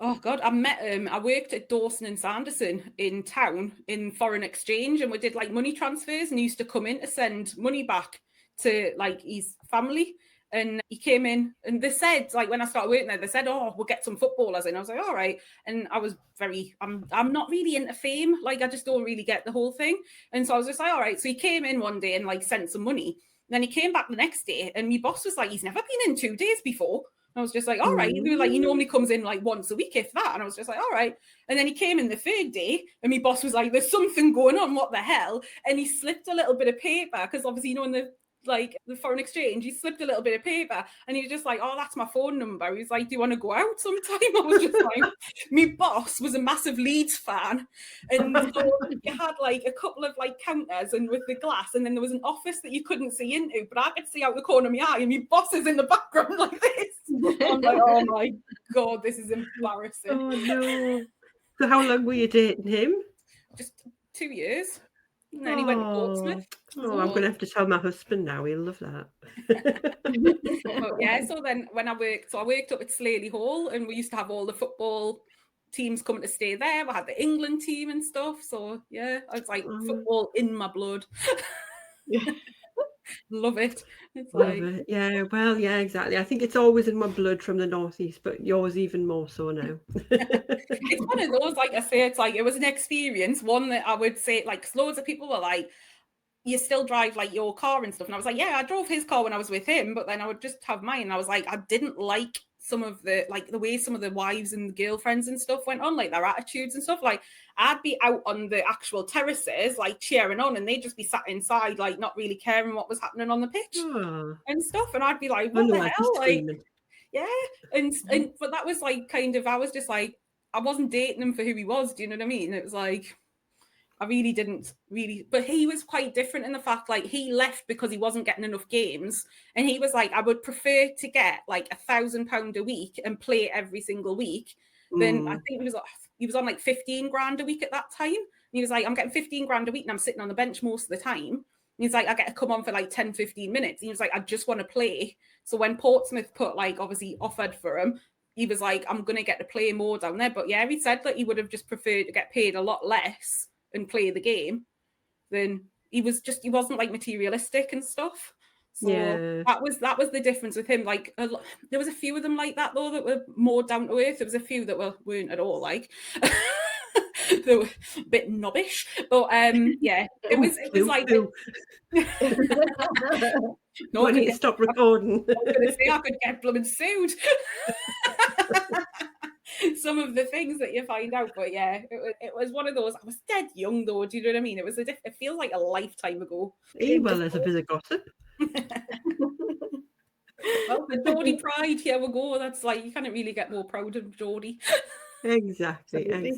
[SPEAKER 2] Oh God, I met him. I worked at Dawson and Sanderson in town in foreign exchange, and we did like money transfers, and he used to come in to send money back to like his family. And he came in, and they said, like when I started working there, they said, "Oh, we'll get some footballers." And I was like, "All right." And I was I'm not really into fame. Like I just don't really get the whole thing. And so I was just like, "All right." So he came in one day and like sent some money. And then he came back the next day, and my boss was like, "He's never been in 2 days before." I was just like, all right. They were like, he normally comes in like once a week, if that. And I was just like, all right. And then he came in the third day, and my boss was like, there's something going on. What the hell? And he slipped a little bit of paper because obviously, in the foreign exchange, he slipped a little bit of paper, and he was just like, oh, that's my phone number. He was like, do you want to go out sometime? I was just like, my boss was a massive Leeds fan, and so you had like a couple of like counters and with the glass, and then there was an office that you couldn't see into, but I could see out the corner of my eye, and my boss is in the background like this. I'm like, oh my God, this is embarrassing.
[SPEAKER 4] Oh no. So how long were you dating him?
[SPEAKER 2] Just 2 years. And then he went to Portsmouth.
[SPEAKER 4] Oh, I'm going to have to tell my husband now. He'll love that.
[SPEAKER 2] But yeah, so then when I worked up at Slaley Hall, and we used to have all the football teams coming to stay there. We had the England team and stuff. So yeah, I was like football in my blood. Love it.
[SPEAKER 4] Love it. Yeah, well, yeah, exactly. I think it's always in my blood from the northeast, but yours even more so now.
[SPEAKER 2] It's one of those, like I say, it's like it was an experience. One that I would say, like, loads of people were like, you still drive like your car and stuff. And I was like, yeah, I drove his car when I was with him, but then I would just have mine. And I was like, I didn't like some of the way some of the wives and girlfriends and stuff went on, like their attitudes and stuff. Like I'd be out on the actual terraces, like cheering on, and they'd just be sat inside, like not really caring what was happening on the pitch and stuff. And I'd be like, what the hell? Like, yeah. And but that was like kind of, I was just like, I wasn't dating him for who he was. Do you know what I mean? It was like, I really didn't really, but he was quite different in the fact, like he left because he wasn't getting enough games. And he was like, I would prefer to get like £1,000 a week and play every single week than I think he was on like 15 grand a week at that time. And he was like, I'm getting 15 grand a week and I'm sitting on the bench most of the time. And he's like, I get to come on for like 10, 15 minutes. And he was like, I just want to play. So when Portsmouth put like obviously offered for him, he was like, I'm going to get to play more down there. But yeah, he said that he would have just preferred to get paid a lot less and play the game. Then he wasn't like materialistic and stuff. So yeah, that was the difference with him. Like there was a few of them like that though that were more down to earth. There was a few that weren't at all like they were a bit knobbish. But yeah, it was like
[SPEAKER 4] no, I need to stop recording.
[SPEAKER 2] I was gonna say I could get blooming sued. Some of the things that you find out, but yeah, it was one of those. I was dead young though. Do you know what I mean? It feels like a lifetime ago.
[SPEAKER 4] Well, there's a bit of gossip.
[SPEAKER 2] Well, the Geordie Pride, here we go. That's like, you can't really get more proud of Geordie.
[SPEAKER 4] Exactly.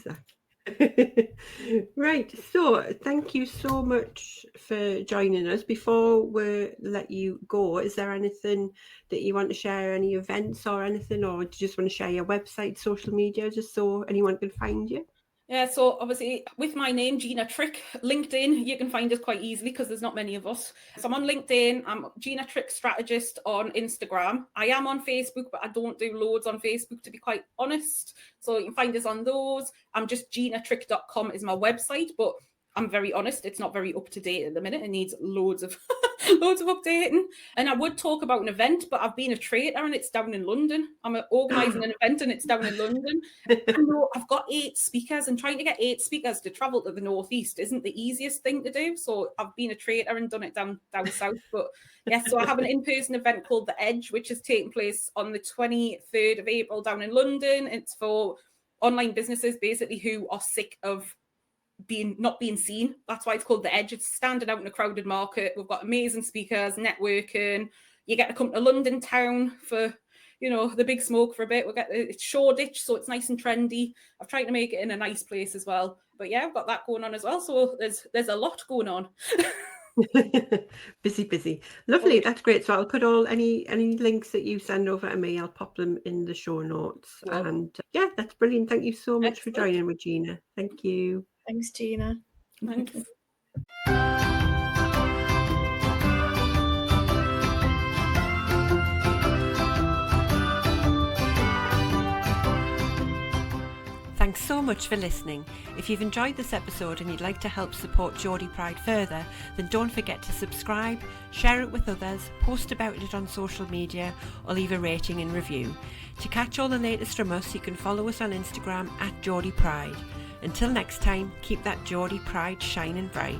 [SPEAKER 4] Right, so thank you so much for joining us. Before we let you go, is there anything that you want to share, any events or anything, or do you just want to share your website, social media, just so anyone can find you?
[SPEAKER 2] Yeah, so obviously with my name, Gina Trick, LinkedIn, you can find us quite easily because there's not many of us. So I'm on LinkedIn, I'm Gina Trick Strategist on Instagram. I am on Facebook, but I don't do loads on Facebook, to be quite honest. So you can find us on those. I'm just ginatrick.com is my website, but I'm very honest, it's not very up to date at the minute. It needs loads of loads of updating. And I would talk about an event, but I've been a traitor and it's down in London. I'm organising an event and it's down in London. I know I've got 8 speakers, and trying to get 8 speakers to travel to the northeast isn't the easiest thing to do. So I've been a traitor and done it down south. But yes, so I have an in-person event called The Edge, which is taking place on the 23rd of April down in London. It's for online businesses basically who are sick of not being seen. That's why it's called The Edge. It's standing out in a crowded market. We've got amazing speakers, networking. You get to come to London town for, the big smoke for a bit. It's Shoreditch, so it's nice and trendy. I've tried to make it in a nice place as well. But yeah, I've got that going on as well. So there's a lot going on.
[SPEAKER 4] busy. Lovely. That's great. So I'll put any links that you send over to me, I'll pop them in the show notes.
[SPEAKER 2] Well,
[SPEAKER 4] and yeah, that's brilliant. Thank you so much for joining with Gina. Thank you.
[SPEAKER 3] Thanks, Gina.
[SPEAKER 2] Thanks.
[SPEAKER 1] Thanks so much for listening. If you've enjoyed this episode and you'd like to help support Geordie Pride further, then don't forget to subscribe, share it with others, post about it on social media, or leave a rating and review. To catch all the latest from us, you can follow us on Instagram @Geordie Pride. Until next time, keep that Geordie Pride shining bright.